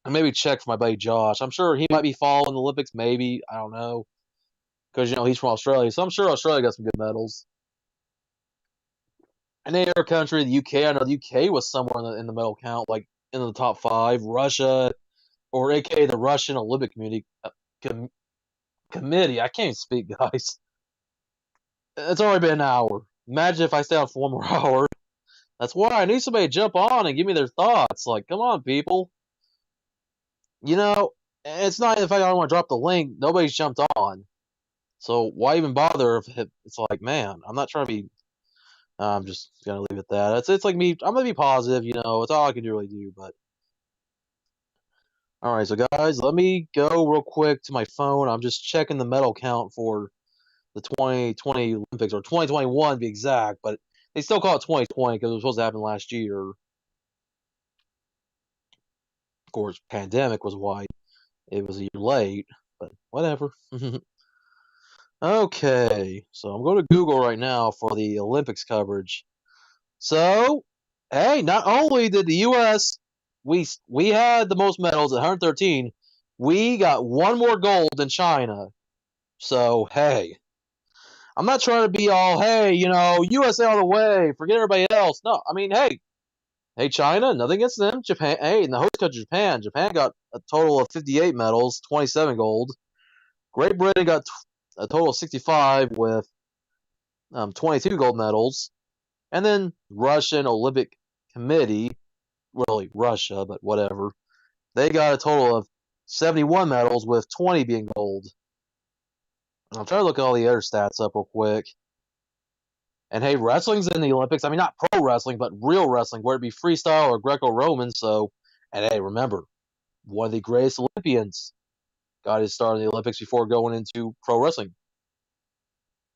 And maybe check for my buddy Josh. I'm sure he might be following the Olympics. Maybe I don't know because he's from Australia, so I'm sure Australia got some good medals. Any other country, the UK, I know the UK was somewhere in the medal count, like in the top 5. Russia, or AKA the Russian Olympic Committee. I can't even speak, guys. It's already been an hour. Imagine if I stay on for one more hour. That's why I need somebody to jump on and give me their thoughts. Like, come on, people. It's not the fact I don't want to drop the link. Nobody's jumped on. So why even bother if it's like, man, I'm not trying to be. I'm just gonna leave it at that. It's like me. I'm gonna be positive. It's all I can really do. But all right, so guys, let me go real quick to my phone. I'm just checking the medal count for the 2020 Olympics, or 2021 to be exact. But they still call it 2020 because it was supposed to happen last year. Of course, pandemic was why it was a year late. But whatever. Okay, so I'm going to Google right now for the Olympics coverage. So, hey, not only did the U.S. we had the most medals at 113, we got one more gold than China. So, hey, I'm not trying to be all, hey, USA all the way, forget everybody else. No, I mean, hey, China, nothing against them. Japan, hey, in the host country, Japan got a total of 58 medals, 27 gold. Great Britain got a total of 65 with 22 gold medals. And then Russian Olympic Committee, really Russia, but whatever, they got a total of 71 medals with 20 being gold. I'm trying to look at all the other stats up real quick. And hey, wrestling's in the Olympics. I mean, not pro wrestling, but real wrestling, whether it be freestyle or Greco-Roman. So, and hey, remember, one of the greatest Olympians got his start in the Olympics before going into pro wrestling.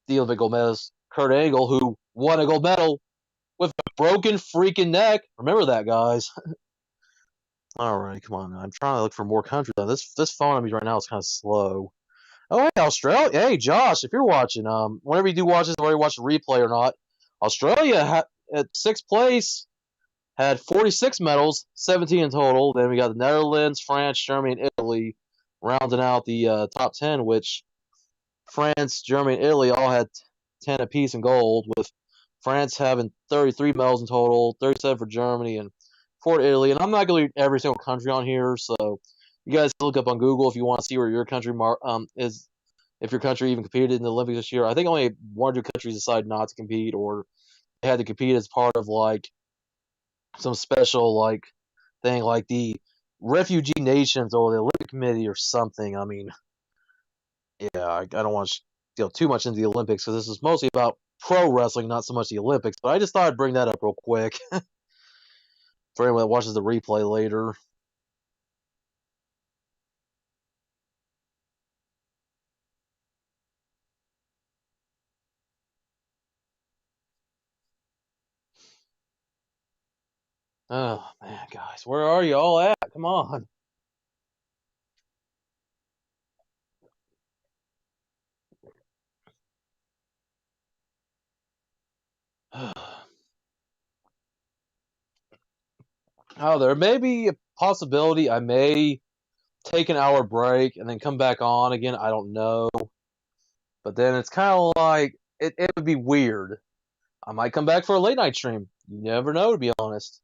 The Olympic gold medalist Kurt Angle, who won a gold medal with a broken freaking neck. Remember that, guys. All right, come on. I'm trying to look for more countries. This phone on me right now is kind of slow. Oh, hey, Australia. Hey, Josh, if you're watching, whenever you do watch this, whether you watch the replay or not, Australia at sixth place had 46 medals, 17 in total. Then we got the Netherlands, France, Germany, and Italy rounding out the top 10, which France, Germany, and Italy all had 10 apiece in gold, with France having 33 medals in total, 37 for Germany, and 4 for Italy. And I'm not going to leave every single country on here, so you guys look up on Google if you want to see where your country is, if your country even competed in the Olympics this year. I think only one or two countries decided not to compete, or they had to compete as part of like some special like thing, like the refugee nations or the Olympic Committee or something. I mean, yeah, I don't want to go too much into the Olympics because this is mostly about pro wrestling, not so much the Olympics. But I just thought I'd bring that up real quick for anyone that watches the replay later. Oh man, guys, where are you all at? Come on. Oh, there may be a possibility I may take an hour break and then come back on again. I don't know. But then it's kind of like it would be weird. I might come back for a late night stream. You never know, to be honest.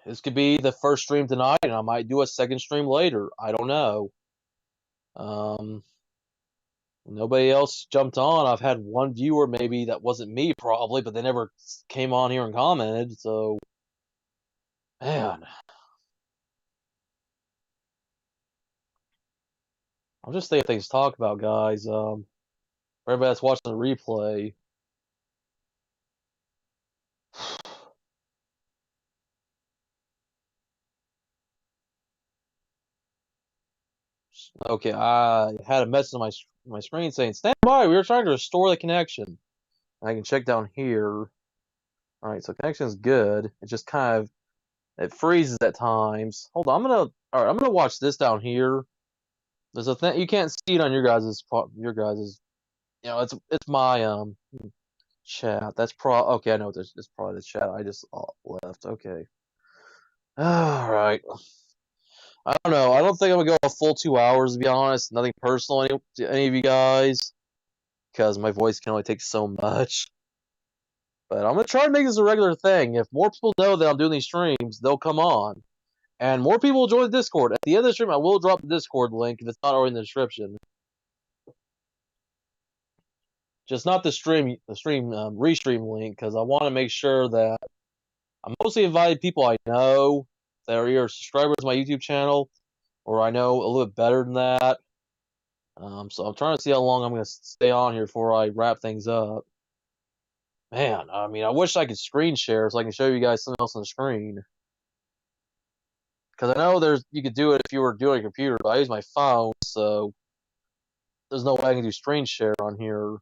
This could be the first stream tonight, and I might do a second stream later. I don't know. Um, Nobody else jumped on. I've had one viewer, maybe that wasn't me, probably, but they never came on here and commented. So, man, I'll just think of things to talk about, guys. For everybody that's watching the replay. Okay, I had a message on my screen saying, "Stand by. We were trying to restore the connection." I can check down here. All right, so connection is good. It just kind of it freezes at times. Hold on, I'm gonna watch this down here. There's a thing you can't see it on your guys's. It's my chat. That's okay. I know it's probably the chat I just left. Okay. All right. I don't know. I don't think I'm gonna go a full 2 hours, to be honest. Nothing personal to any of you guys, because my voice can only take so much. But I'm gonna try to make this a regular thing. If more people know that I'm doing these streams, they'll come on, and more people will join the Discord. At the end of the stream, I will drop the Discord link if it's not already in the description. Just not the restream link, because I want to make sure that I mostly invited people I know that are either subscribers to my YouTube channel, or I know a little bit better than that. So I'm trying to see how long I'm going to stay on here before I wrap things up. Man, I mean, I wish I could screen share so I can show you guys something else on the screen. Because I know you could do it if you were doing a computer, but I use my phone, so there's no way I can do screen share on here.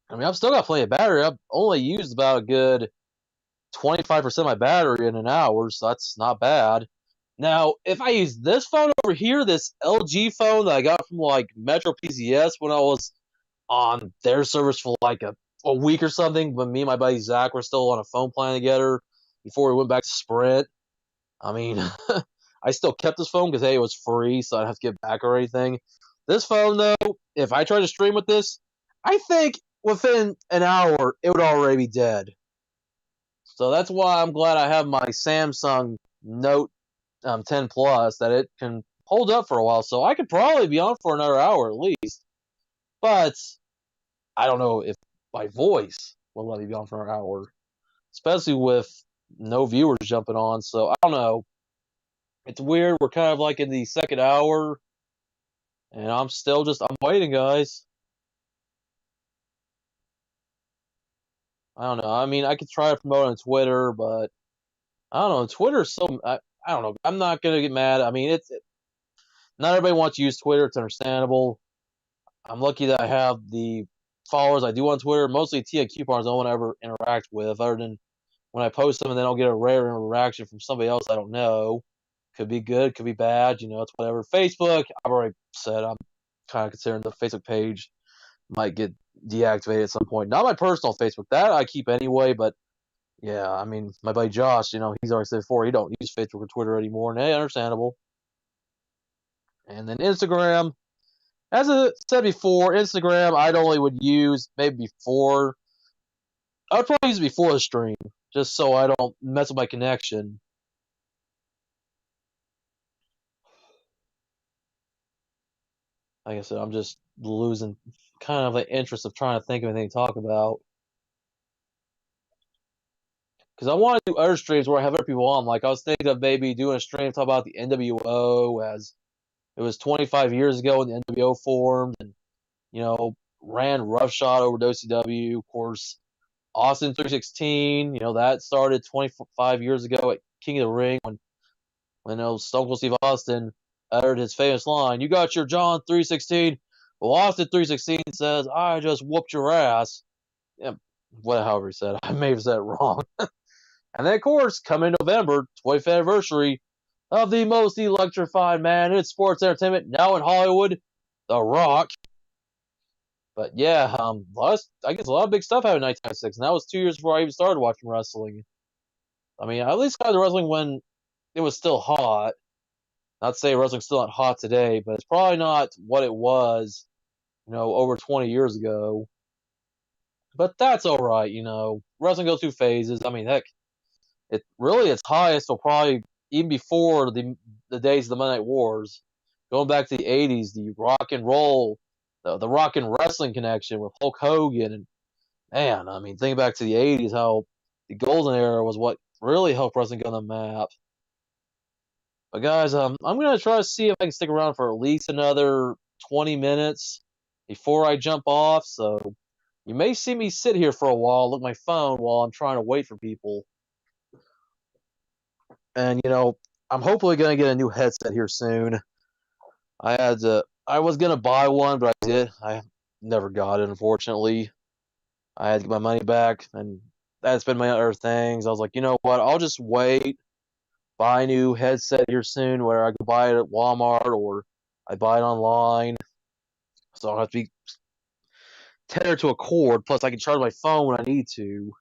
I mean, I've still got plenty of battery. I've only used about a good 25% of my battery in an hour, so that's not bad. Now, if I use this phone over here, this LG phone that I got from like Metro PCS when I was on their service for like a week or something, when me and my buddy Zach were still on a phone plan together before we went back to Sprint. I mean, I still kept this phone because hey, it was free, so I didn't have to give it back or anything. This phone, though, if I try to stream with this, I think within an hour it would already be dead. So that's why I'm glad I have my Samsung Note 10 Plus, that it can hold up for a while. So I could probably be on for another hour at least. But I don't know if my voice will let me be on for an hour, especially with no viewers jumping on. So I don't know. It's weird. We're kind of like in the second hour, and I'm waiting, guys. I don't know. I mean, I could try to promote on Twitter, but I don't know. Twitter's so I don't know. I'm not gonna get mad. I mean, not everybody wants to use Twitter. It's understandable. I'm lucky that I have the followers I do on Twitter. Mostly TNQ partners I don't want to ever interact with, other than when I post them and then I'll get a rare interaction from somebody else I don't know. Could be good, could be bad. It's whatever. Facebook, I've already said I'm kind of considering the Facebook page might get deactivated at some point. Not my personal Facebook. That I keep anyway, but yeah, I mean, my buddy Josh, he's already said before he don't use Facebook or Twitter anymore, and hey, understandable. And then Instagram, as I said before, Instagram I'd only would use maybe before. I would probably use it before the stream, just so I don't mess with my connection. Like I said, I'm just losing kind of the interest of trying to think of anything to talk about. Because I want to do other streams where I have other people on. Like I was thinking of maybe doing a stream talk about the NWO, as it was 25 years ago when the NWO formed, and ran roughshod over WCW. Of course, Austin 316. That started 25 years ago at King of the Ring when Stone Cold Steve Austin uttered his famous line, "You got your John 316." Well, Austin 316 says, "I just whooped your ass." Yeah, however he said it. I may have said it wrong. And then, of course, coming November, 25th anniversary of the most electrifying man in sports entertainment, now in Hollywood, The Rock. But yeah, I guess a lot of big stuff happened in 1996, and that was 2 years before I even started watching wrestling. I mean, I at least got into wrestling when it was still hot. Not to say wrestling's still not hot today, but it's probably not what it was, over 20 years ago. But that's all right, Wrestling goes through phases. I mean, heck, its highest will probably even before the days of the Monday Night Wars, going back to the '80s, the rock and roll, the rock and wrestling connection with Hulk Hogan, and man, I mean, think back to the '80s, how the golden era was what really helped wrestling get on the map. But guys, I'm gonna try to see if I can stick around for at least another 20 minutes before I jump off. So you may see me sit here for a while, look at my phone while I'm trying to wait for people. And I'm hopefully gonna get a new headset here soon. I was gonna buy one, but I never got it, unfortunately. I had to get my money back, and I had to spend my other things. I was like, you know what? I'll just wait, buy a new headset here soon, where I could buy it at Walmart or I buy it online. So I don't have to be tethered to a cord. Plus, I can charge my phone when I need to.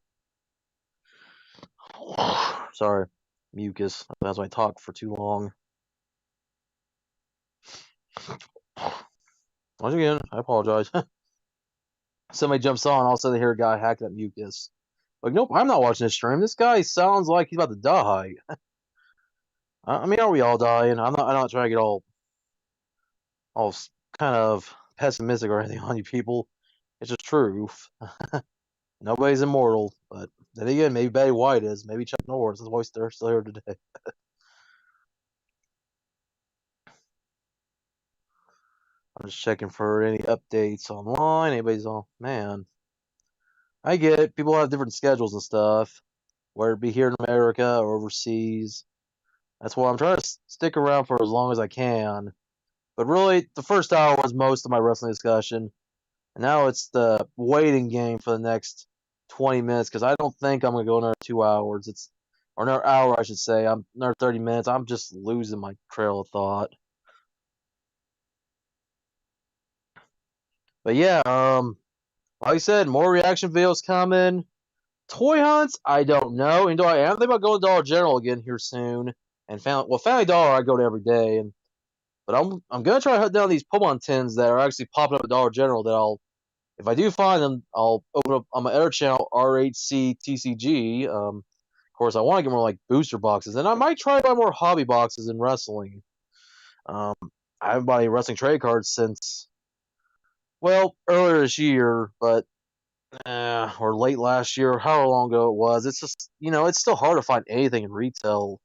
Sorry, mucus. That's why I talk for too long. Once again, I apologize. Somebody jumps on, all of a sudden they hear a guy hacking at mucus. Like, nope, I'm not watching this stream. This guy sounds like he's about to die. I mean, are we all dying? I'm not trying to get all kind of pessimistic or anything on you people. It's just truth. Nobody's immortal, but then again, maybe Betty White is. Maybe Chuck Norris. That's why they're still here today. I'm just checking for any updates online. Anybody's on? Man, I get it. People have different schedules and stuff, whether it be here in America or overseas. That's why I'm trying to stick around for as long as I can. But really, the first hour was most of my wrestling discussion. And now it's the waiting game for the next 20 minutes, because I don't think I'm going to go another 2 hours. Or another hour, I should say. I'm another 30 minutes. I'm just losing my trail of thought. But yeah, like I said, more reaction videos coming. Toy hunts, I don't know. And I am thinking about going to Dollar General again here soon. And Family Dollar, I go to every day. And But I'm gonna try to hunt down these Pokemon tins that are actually popping up at Dollar General. That if I do find them, I'll open up on my other channel, RHC TCG. Of course, I want to get more like booster boxes, and I might try to buy more hobby boxes in wrestling. Um, I haven't bought any wrestling trade cards since, well, earlier this year, but or late last year, however long ago it was. It's just, it's still hard to find anything in retail.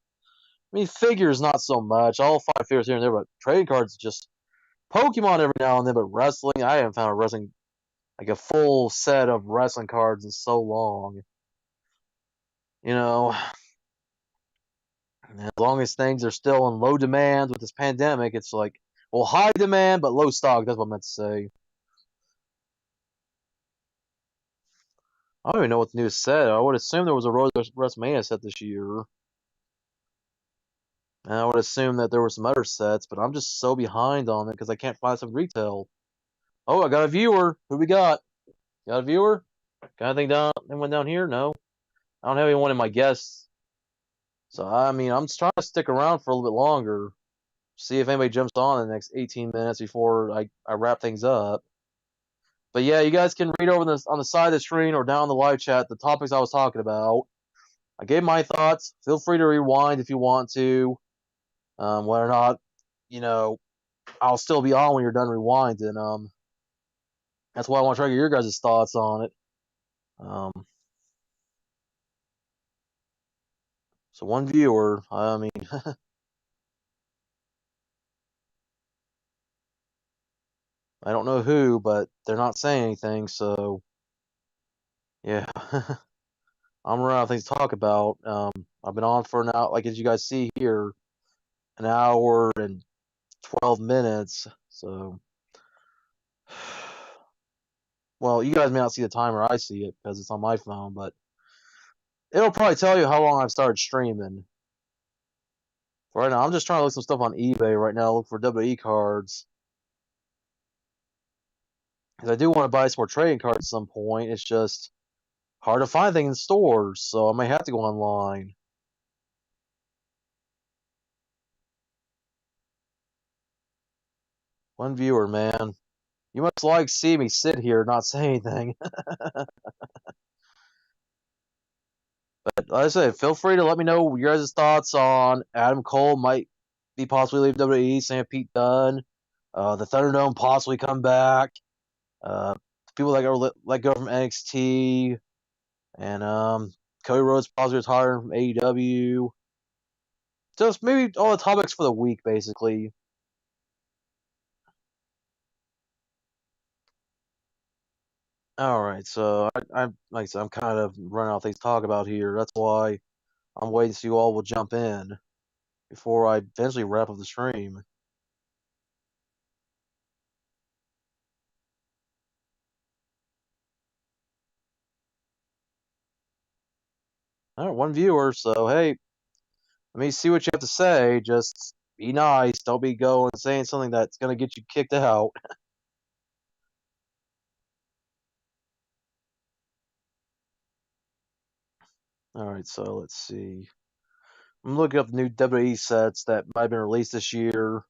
I mean, figures not so much. I'll find figures here and there, but trading cards just Pokemon every now and then. But wrestling, I haven't found a wrestling like a full set of wrestling cards in so long. You know, as long as things are still in low demand with this pandemic, it's like, well, high demand but low stock. That's what I meant to say. I don't even know what the new set. I would assume there was a Rhodes WrestleMania set this year. And I would assume that there were some other sets, but I'm just so behind on it because I can't find some retail. Oh, I got a viewer. Who we got? Got a viewer? Got anyone down here? No. I don't have anyone in my guests. So, I mean, I'm just trying to stick around for a little bit longer. See if anybody jumps on in the next 18 minutes before I wrap things up. But yeah, you guys can read over this on the side of the screen or down in the live chat the topics I was talking about. I gave my thoughts. Feel free to rewind if you want to. Whether or not, you know, I'll still be on when you're done rewinding. That's why I want to try to get your guys' thoughts on it. So one viewer, I mean, I don't know who, but they're not saying anything, so yeah. I'm running out of things to talk about. I've been on for an hour, like as you guys see here, an hour and 12 minutes. So, well, you guys may not see the timer. I see it because it's on my phone, but it'll probably tell you how long I've started streaming. Right now, I'm just trying to look some stuff on eBay right now. Look for WWE cards. Because I do want to buy some more trading cards at some point. It's just hard to find things in stores, so I may have to go online. One viewer, man. You must like see me sit here not say anything. But like I said, feel free to let me know your guys' thoughts on Adam Cole might be possibly leave WWE, same Pete Dunne, the ThunderDome possibly come back, uh, people that got let go from NXT, and Cody Rhodes possibly retiring from AEW. Just maybe all the topics for the week, basically. All right, so I'm like I said, I'm kind of running out of things to talk about here. That's why I'm waiting to see you all will jump in before I eventually wrap up the stream. All right, one viewer, so hey, let me see what you have to say. Just be nice. Don't be going saying something that's gonna get you kicked out. All right, so let's see. I'm looking up new WWE sets that might have been released this year.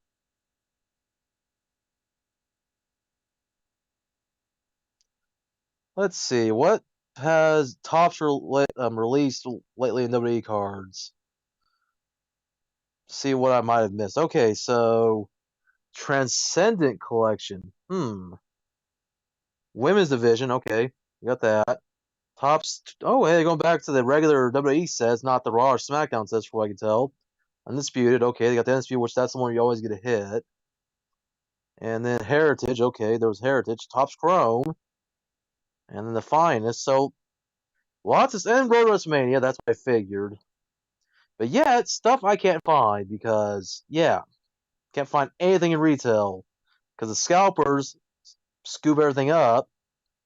Let's see what has tops released lately in WWE cards. See what I might have missed. Okay, so Transcendent Collection. Women's division. Okay, you got that. Tops. Oh, hey, going back to the regular WWE sets, not the Raw or SmackDown sets, from what I can tell. Undisputed. Okay, they got the Undisputed, which that's the one you always get a hit. And then Heritage. Okay, there was Heritage. Tops Chrome. And then the Finest. So lots of and Road WrestleMania. That's what I figured. But yeah, it's stuff I can't find because can't find anything in retail because the scalpers scoop everything up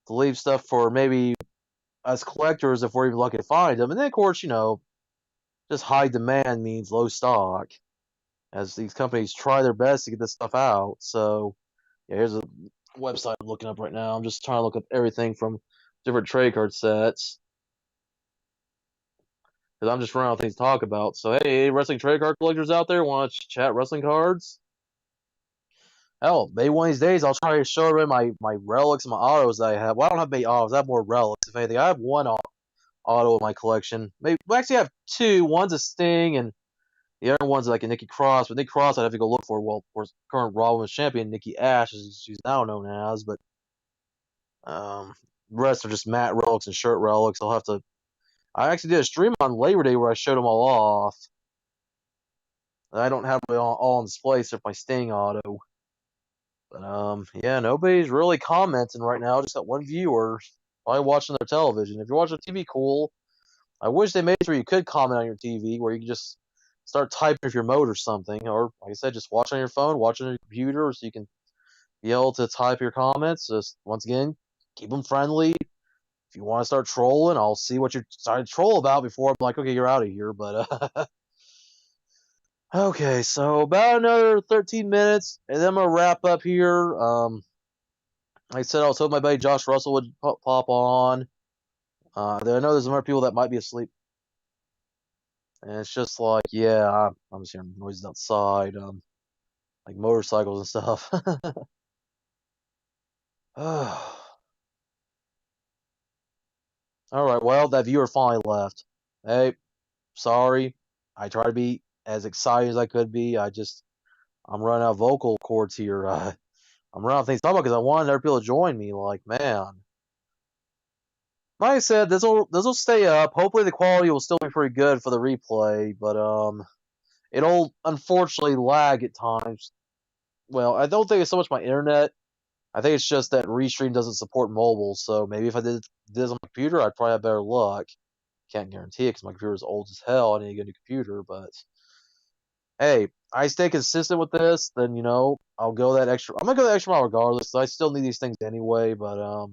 to leave stuff for maybe us collectors if we're even lucky to find them. And then of course, just high demand means low stock as these companies try their best to get this stuff out. So yeah, here's a website I'm looking up right now. I'm just trying to look up everything from different trade card sets because I'm just running out of things to talk about. So hey, wrestling trade card collectors out there want to chat wrestling cards? Hell, maybe one of these days I'll try to show everybody my relics and my autos that I have. Well, I don't have many autos. I have more relics, if anything. I have one auto in my collection. Maybe well, actually, I have two. One's a Sting, and the other one's like a Nikki Cross. But Nikki Cross, I'd have to go look for. Well, for current Raw Women's Champion Nikki Ash, as she's now known as. But the rest are just mat relics and shirt relics. I'll have to. I actually did a stream on Labor Day where I showed them all off. I don't have them all on display except my Sting auto. But yeah, nobody's really commenting right now. Just got one viewer, probably watching their television. If you're watching TV, cool. I wish they made it where you could comment on your TV, where you can just start typing with your mode or something, or like I said, just watch on your phone, watch on your computer, so you can be able to type your comments. Just once again, keep them friendly. If you want to start trolling, I'll see what you're trying to troll about before I'm like, okay, you're out of here. But okay, so about another 13 minutes, and then I'm gonna wrap up here. Like I said, I was hoping my buddy Josh Russell would pop on. I know there's some other people that might be asleep. And it's just like, yeah, I'm just hearing noises outside, like motorcycles and stuff. Alright, well, that viewer finally left. Hey, sorry. I try to be as excited as I could be. I'm running out of vocal cords here. I'm running out of things to talk about because I wanted other people to join me. Like, man. Like I said, this'll stay up. Hopefully the quality will still be pretty good for the replay, but it'll unfortunately lag at times. Well, I don't think it's so much my internet. I think it's just that Restream doesn't support mobile, so maybe if I did this on my computer, I'd probably have better luck. Can't guarantee it because my computer is old as hell. I need to get a new computer, but hey, I stay consistent with this, then I'll go that extra. I'm gonna go that extra mile regardless. I still need these things anyway, but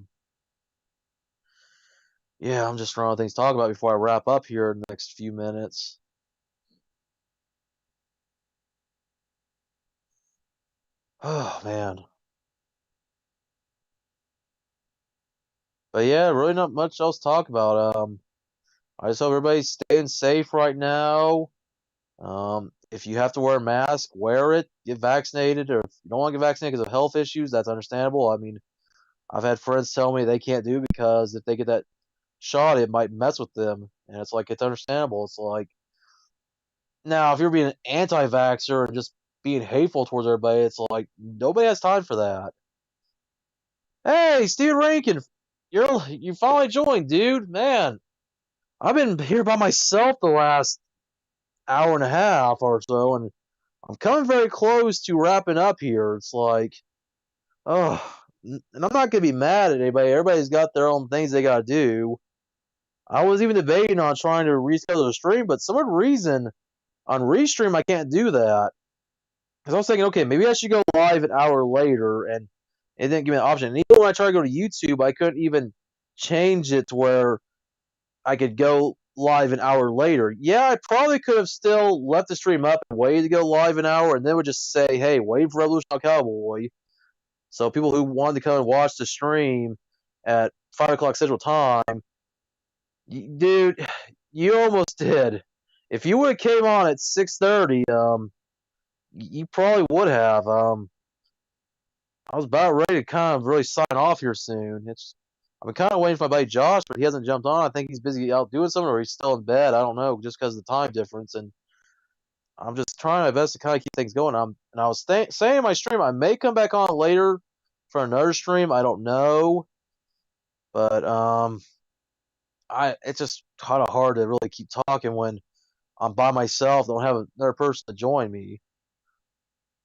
yeah, I'm just running out of things to talk about before I wrap up here in the next few minutes. Oh man. But yeah, really not much else to talk about. I just hope everybody's staying safe right now. If you have to wear a mask, wear it. Get vaccinated, or if you don't want to get vaccinated because of health issues, that's understandable. I mean, I've had friends tell me they can't do it because if they get that shot, it might mess with them, and it's like it's understandable. It's like now if you're being an anti-vaxxer and just being hateful towards everybody, it's like nobody has time for that. Hey, Steve Rankin, you finally joined, dude. Man, I've been here by myself the last hour and a half or so, and I'm coming very close to wrapping up here. It's like, oh, and I'm not gonna be mad at anybody. Everybody's got their own things they gotta do. I was even debating on trying to reschedule the stream, but some reason on Restream I can't do that. Because I was thinking, okay, maybe I should go live an hour later, and it didn't give me an option. And even when I tried to go to YouTube, I couldn't even change it to where I could go live an hour later. Yeah, I probably could have still left the stream up and waited to go live an hour, and then would just say, hey, wait for Revolutionary Cowboy. So people who wanted to come and watch the stream at 5 o'clock Central Time, dude, you almost did. If you would have came on at 6:30, you probably would have. I was about ready to kind of really sign off here soon. I've been kind of waiting for my buddy Josh, but he hasn't jumped on. I think he's busy out doing something, or he's still in bed. I don't know, just because of the time difference. And I'm just trying my best to kind of keep things going. I was saying in my stream, I may come back on later for another stream. I don't know, but it's just kind of hard to really keep talking when I'm by myself. Don't have another person to join me.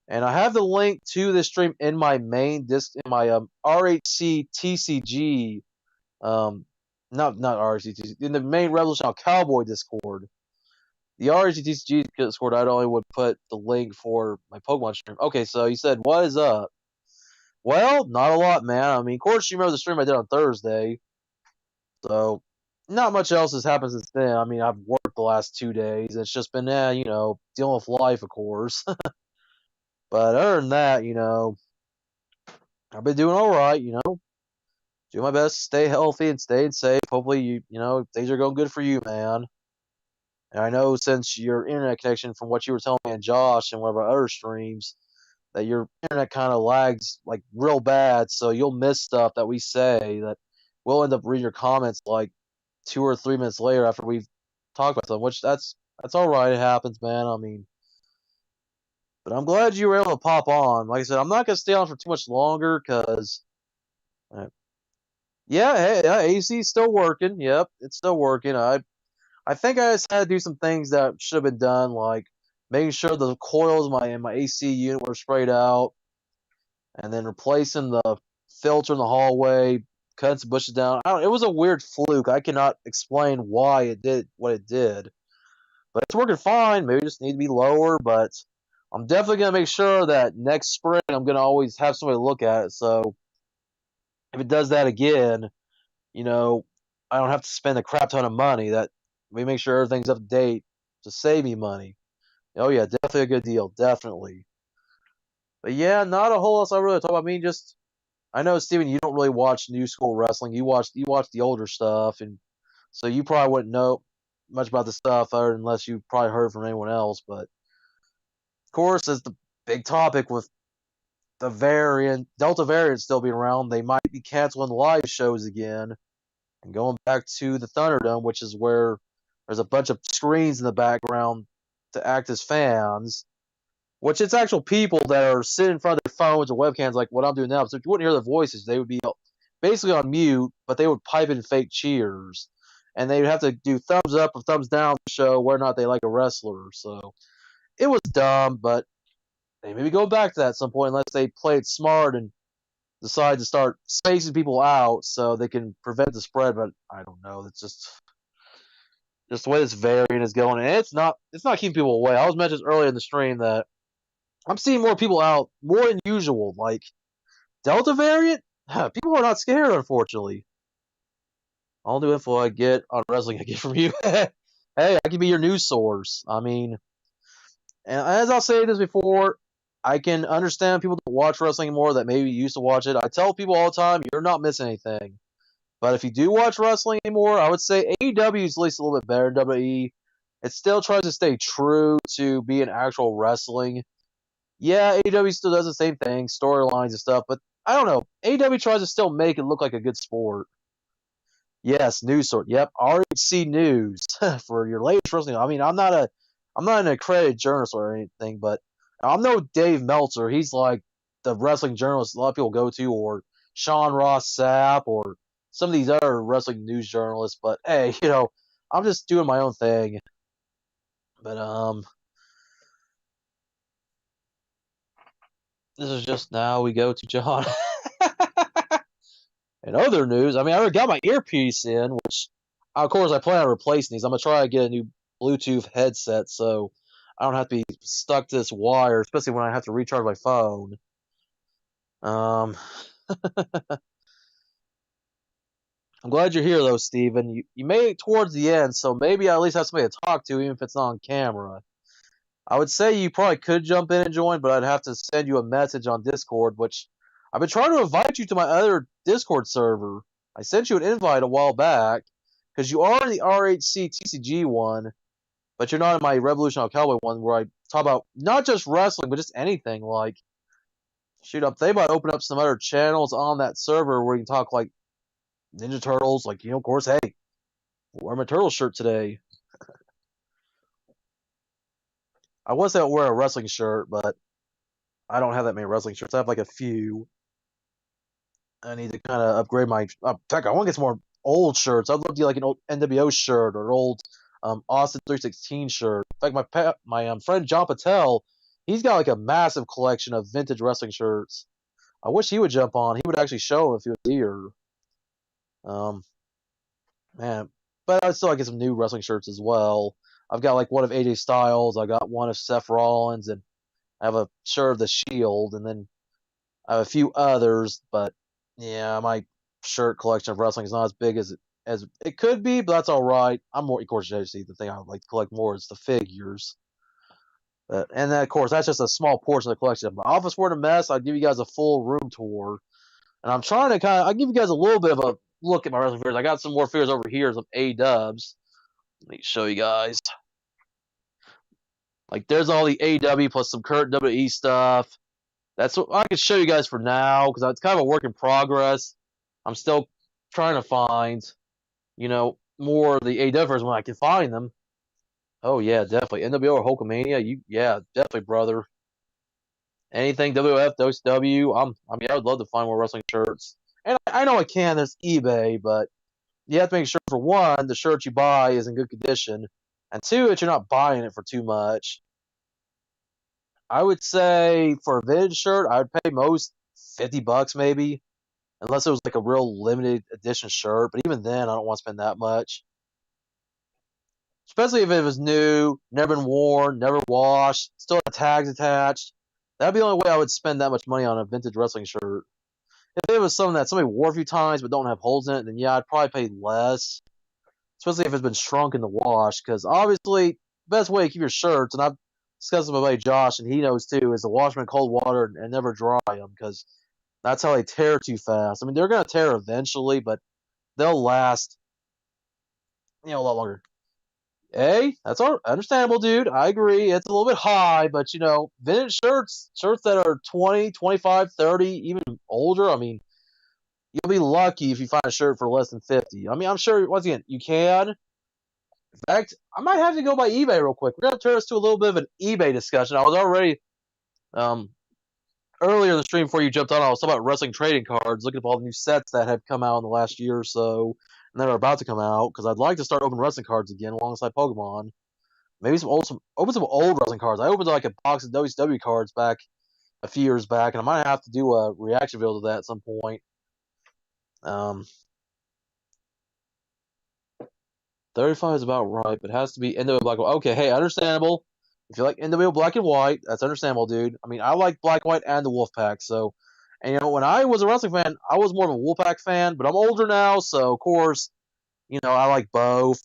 And I have the link to this stream in my main disc in my RHC TCG, not RHC in the main Revolutionary Cowboy Discord. The RHC TCG Discord, I'd only would put the link for my Pokemon stream. Okay, so you said what is up? Well, not a lot, man. I mean, of course you remember the stream I did on Thursday, so not much else has happened since then. I mean, I've worked the last 2 days. It's just been, dealing with life, of course. But other than that, I've been doing all right, doing my best to stay healthy and staying safe. Hopefully, things are going good for you, man. And I know since your internet connection, from what you were telling me and Josh and one of our other streams, that your internet kind of lags like real bad, so you'll miss stuff that we say that we'll end up reading your comments like 2 or 3 minutes later after we've talked about them, which that's all right. It happens, man. I mean, but I'm glad you were able to pop on. Like I said, I'm not gonna stay on for too much longer because, yeah, hey, yeah, AC's still working. Yep, it's still working. I think I just had to do some things that should have been done, like making sure the coils in my AC unit were sprayed out, and then replacing the filter in the hallway, cutting some bushes down. It was a weird fluke. I cannot explain why it did what it did, but it's working fine. Maybe it just need to be lower, but I'm definitely gonna make sure that next spring I'm gonna always have somebody look at it. So if it does that again, you know, I don't have to spend a crap ton of money. That we make sure everything's up to date to save me money. Oh yeah, definitely a good deal, definitely. But yeah, not a whole lot I really talk about. I mean, just I know Steven, you don't really watch new school wrestling. You watch the older stuff, and so you probably wouldn't know much about the stuff other unless you probably heard from anyone else. But of course, as the big topic with the variant Delta variant still being around, they might be canceling live shows again and going back to the Thunderdome, which is where there's a bunch of screens in the background to act as fans. Which it's actual people that are sitting in front of their phones or webcams like what I'm doing now. So if you wouldn't hear their voices, they would be basically on mute, but they would pipe in fake cheers. And they would have to do thumbs up or thumbs down to show whether or not they like a wrestler. So it was dumb, but they maybe go back to that at some point unless they play it smart and decide to start spacing people out so they can prevent the spread. But I don't know. It's just the way this variant is going. And it's not keeping people away. I was mentioned earlier in the stream that I'm seeing more people out more than usual. Like Delta variant, people are not scared, unfortunately. All the info I get on wrestling, I get from you. Hey, I can be your news source. I mean, and as I'll say this before, I can understand people don't watch wrestling anymore that maybe used to watch it. I tell people all the time, you're not missing anything. But if you do watch wrestling anymore, I would say AEW is at least a little bit better than WWE. It still tries to stay true to being actual wrestling. Yeah, AEW still does the same thing, storylines and stuff, but I don't know. AEW tries to still make it look like a good sport. Yes, news sort. Yep, RHC News for your latest wrestling. I mean, I'm not an accredited journalist or anything, but I'm no Dave Meltzer. He's like the wrestling journalist a lot of people go to, or Sean Ross Sapp, or some of these other wrestling news journalists. But hey, I'm just doing my own thing. But this is just now we go to John. In other news, I mean, I already got my earpiece in, which, of course, I plan on replacing these. I'm going to try to get a new Bluetooth headset so I don't have to be stuck to this wire, especially when I have to recharge my phone. Um, I'm glad you're here, though, Steven. You made it towards the end, so maybe I at least have somebody to talk to, even if it's not on camera. I would say you probably could jump in and join, but I'd have to send you a message on Discord, which I've been trying to invite you to my other Discord server. I sent you an invite a while back because you are in the RHC TCG one, but you're not in my Revolution Cowboy one where I talk about not just wrestling, but just anything. Like, shoot up, they might open up some other channels on that server where you can talk like Ninja Turtles. Like, of course, hey, wear my turtle shirt today. I was going to wear a wrestling shirt, but I don't have that many wrestling shirts. I have like a few. I need to kind of upgrade my. Heck, I want to get some more old shirts. I'd love to get like an old NWO shirt or an old Austin 316 shirt. In fact, my friend John Patel, he's got like a massive collection of vintage wrestling shirts. I wish he would jump on. He would actually show if he was here. Um, man, but I'd still like to get some new wrestling shirts as well. I've got like one of AJ Styles. I got one of Seth Rollins, and I have a shirt of the Shield, and then I have a few others, but yeah, my shirt collection of wrestling is not as big as it could be, but that's all right. I'm more, of course, the thing I would like to collect more is the figures. And then, of course, that's just a small portion of the collection. If my office were in a mess, I'd give you guys a full room tour. And I'm trying to I'll give you guys a little bit of a look at my wrestling figures. I got some more figures over here, some A-dubs. Let me show you guys. Like, there's all the AW plus some current WWE stuff. That's what I can show you guys for now because it's kind of a work in progress. I'm still trying to find, more of the AEW when I can find them. Oh yeah, definitely NWO or Hulkamania. Yeah, definitely, brother. Anything WF, WCW. I would love to find more wrestling shirts. And I know I can. There's eBay, but you have to make sure for one, the shirt you buy is in good condition, and two, that you're not buying it for too much. I would say for a vintage shirt, I would pay most $50 maybe, unless it was like a real limited edition shirt. But even then, I don't want to spend that much, especially if it was new, never been worn, never washed, still had tags attached. That'd be the only way I would spend that much money on a vintage wrestling shirt. If it was something that somebody wore a few times but don't have holes in it, then yeah, I'd probably pay less, especially if it's been shrunk in the wash. Because obviously, the best way to keep your shirts, and I've discussed with my buddy Josh, and he knows too, is to wash them in cold water and never dry them because that's how they tear too fast. I mean, they're gonna tear eventually, but they'll last, a lot longer. Hey, that's all understandable, dude. I agree. It's a little bit high, but vintage shirts that are 20, 25, 30, even older. I mean, you'll be lucky if you find a shirt for less than 50. I mean, I'm sure once again you can. In fact, I might have to go by eBay real quick. We're gonna turn this to a little bit of an eBay discussion. I was already um earlier in the stream before you jumped on. I was talking about wrestling trading cards, looking at all the new sets that have come out in the last year or so, and that are about to come out. Because I'd like to start opening wrestling cards again alongside Pokemon. Maybe open some old wrestling cards. I opened like a box of WCW cards back a few years back, and I might have to do a reaction video to that at some point. Um, 35 is about right, but it has to be NWO Black and White. Okay, hey, understandable. If you like NWO Black and White, that's understandable, dude. I mean, I like Black and White and the Wolfpack, so. And, when I was a wrestling fan, I was more of a Wolfpack fan, but I'm older now, so, of course, I like both.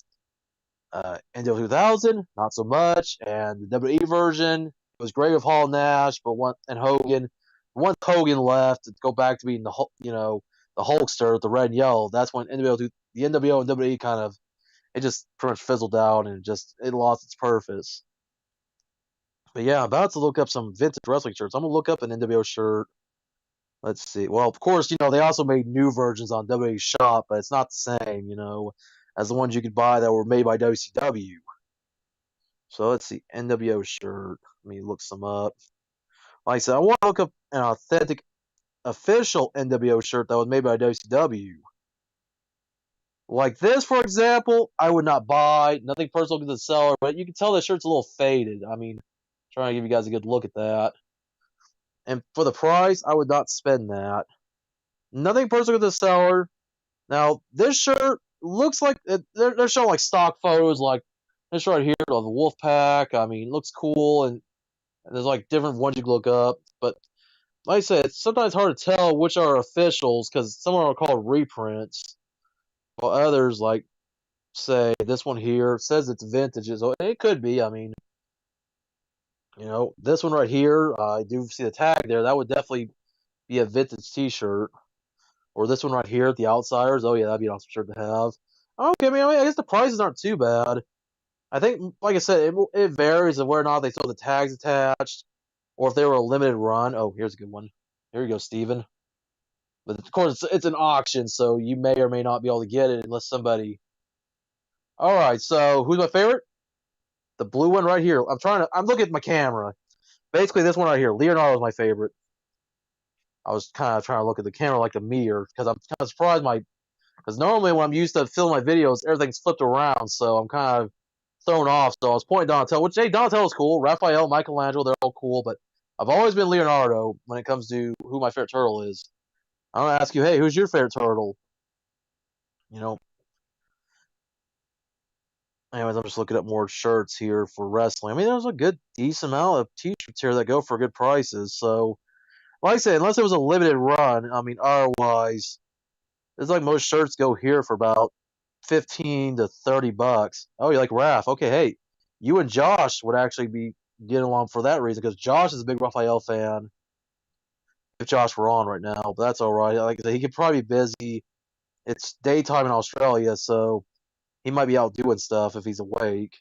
NWO 2000, not so much, and the WWE version was great with Hall Nash, and Hogan. Once Hogan left to go back to being the Hulkster, the red and yellow, that's when the NWO and WWE kind of it just pretty much fizzled out and it lost its purpose. But yeah, I'm about to look up some vintage wrestling shirts. I'm gonna look up an NWO shirt. Let's see. Well, of course, they also made new versions on WWE Shop, but it's not the same, as the ones you could buy that were made by WCW. So let's see, NWO shirt. Let me look some up. Like I said, I want to look up an authentic, official NWO shirt that was made by WCW. Like this, for example, I would not buy. Nothing personal to the seller, but you can tell the shirt's a little faded. I mean, trying to give you guys a good look at that. And for the price, I would not spend that. Nothing personal to the seller. Now, this shirt looks like they're showing like stock photos, like this right here of the Wolfpack. I mean, it looks cool, and there's like different ones you can look up. But like I said, it's sometimes hard to tell which are officials because some are called reprints, while others, like say this one here, says it's vintage. So it could be. I mean, this one right here, I do see the tag there. That would definitely be a vintage T-shirt. Or this one right here at the Outsiders. Oh yeah, that'd be an awesome shirt to have. Okay, I guess the prices aren't too bad. I think, like I said, it varies of whether or not they throw the tags attached, or if they were a limited run. Oh, here's a good one. Here you go, Steven. But of course, it's an auction, so you may or may not be able to get it unless somebody. All right, so who's my favorite? The blue one right here. I'm looking at my camera. Basically, this one right here. Leonardo is my favorite. I was kind of trying to look at the camera like a mirror because I'm kind of surprised because normally when I'm used to film my videos, everything's flipped around, so I'm kind of thrown off. So I was pointing Donatello, which Donatello's cool. Raphael, Michelangelo, they're all cool, but I've always been Leonardo when it comes to who my favorite turtle is. I'm gonna ask you, hey, who's your favorite turtle? Anyways, I'm just looking at more shirts here for wrestling. I mean, there's a good decent amount of t-shirts here that go for good prices. So, like I said, unless it was a limited run, I mean, otherwise, it's like most shirts go here for about 15 to $30. Oh, you like Raph? Okay, hey, you and Josh would actually be getting along for that reason because Josh is a big Raphael fan. If Josh were on right now, but that's all right. Like I said, he could probably be busy. It's daytime in Australia, so he might be out doing stuff if he's awake.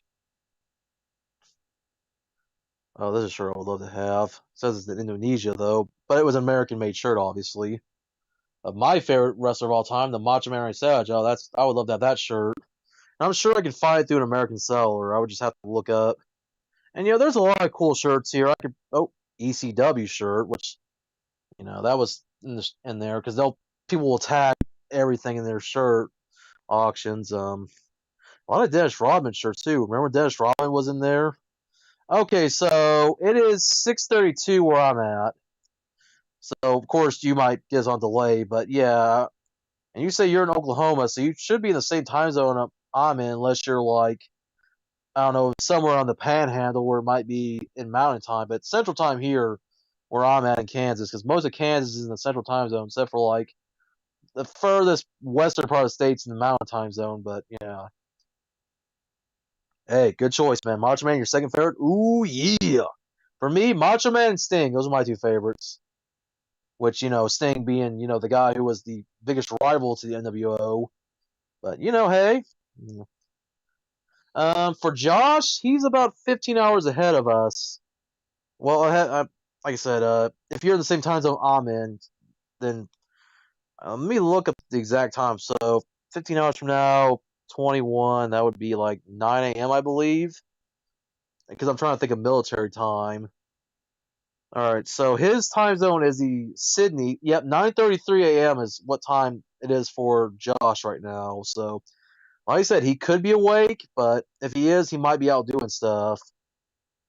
Oh, this is sure I would love to have. It says it's in Indonesia though, but it was an American-made shirt, obviously. My favorite wrestler of all time, the Macho Man Randy Savage. Oh, I would love to have that shirt. And I'm sure I could find it through an American seller. I would just have to look up. And there's a lot of cool shirts here. ECW shirt, which that was in there because people will tag everything in their shirt auctions. A lot of Dennis Rodman shirts too. Remember Dennis Rodman was in there? Okay, so it is 6:32 where I'm at. So of course you might get on delay, but yeah. And you say you're in Oklahoma, so you should be in the same time zone I'm in, unless you're like, I don't know, somewhere on the Panhandle where it might be in Mountain Time. But Central Time here, where I'm at in Kansas, because most of Kansas is in the Central Time zone, except for like the furthest western part of the state's in the Mountain Time zone. But yeah. Hey, good choice, man. Macho Man, your second favorite? Ooh, yeah. For me, Macho Man and Sting, those are my two favorites. Which, Sting being, the guy who was the biggest rival to the NWO. But, hey. For Josh, he's about 15 hours ahead of us. Well, like I said, if you're in the same time zone I'm in, then let me look up the exact time. So, 15 hours from now, 21, that would be like 9 a.m., I believe. Because I'm trying to think of military time. All right, so his time zone is the Sydney. Yep, 9:33 a.m. is what time it is for Josh right now. So, like I said, he could be awake, but if he is, he might be out doing stuff.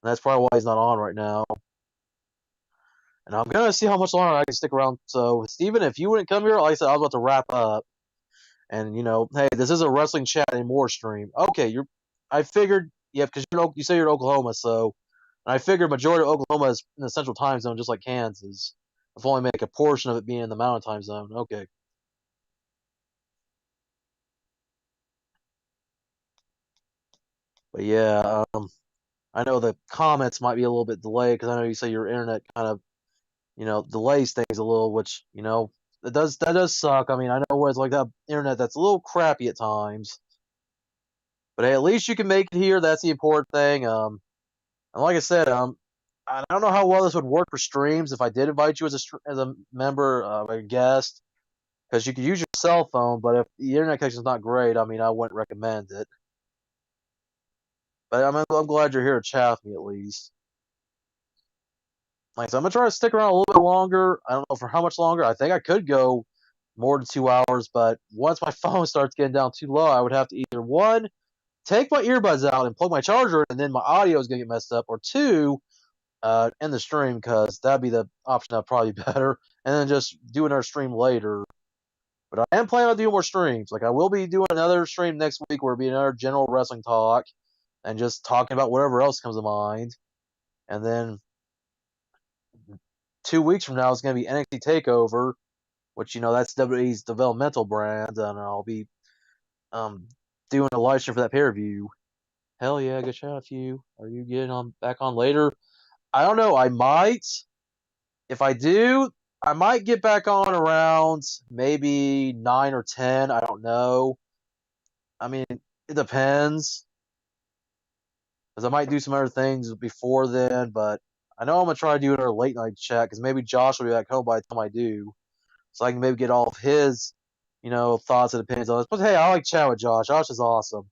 And that's probably why he's not on right now. And I'm gonna see how much longer I can stick around. So, Steven, if you wouldn't come here, like I said, I was about to wrap up. And hey, this is a wrestling chat and more stream. Okay, I figured, yeah, because you say you're in Oklahoma, so. And I figured majority of Oklahoma is in the central time zone, just like Kansas. If only make a portion of it being in the mountain time zone. Okay. But yeah, I know the comments might be a little bit delayed because I know you say your internet kind of, delays things a little, which, that does suck. I mean, I know it's like that internet that's a little crappy at times. But hey, at least you can make it here. That's the important thing. And like I said, I don't know how well this would work for streams if I did invite you as a member, a guest, because you could use your cell phone. But if the internet connection is not great, I mean, I wouldn't recommend it. But I'm glad you're here to chat with me at least. Like I said, I'm gonna try to stick around a little bit longer. I don't know for how much longer. I think I could go more than 2 hours, but once my phone starts getting down too low, I would have to either one take my earbuds out and plug my charger, in, and then my audio is gonna get messed up, or two, end the stream because that'd be the option that'd probably be better, and then just do another stream later. But I am planning on doing more streams. Like I will be doing another stream next week where it'll be another general wrestling talk and just talking about whatever else comes to mind. And then 2 weeks from now is going to be NXT Takeover, which that's WWE's developmental brand, and I'll be um doing a live stream for that pay per view. Hell yeah, good shout out to you. Are you getting on back on later? I don't know. I might. If I do, I might get back on around maybe 9 or 10. I don't know. I mean, it depends. Because I might do some other things before then, but I know I'm going to try to do another late night chat because maybe Josh will be back home by the time I do. So I can maybe get all of his, thoughts and opinions on this. But hey, I like chat with Josh. Josh is awesome.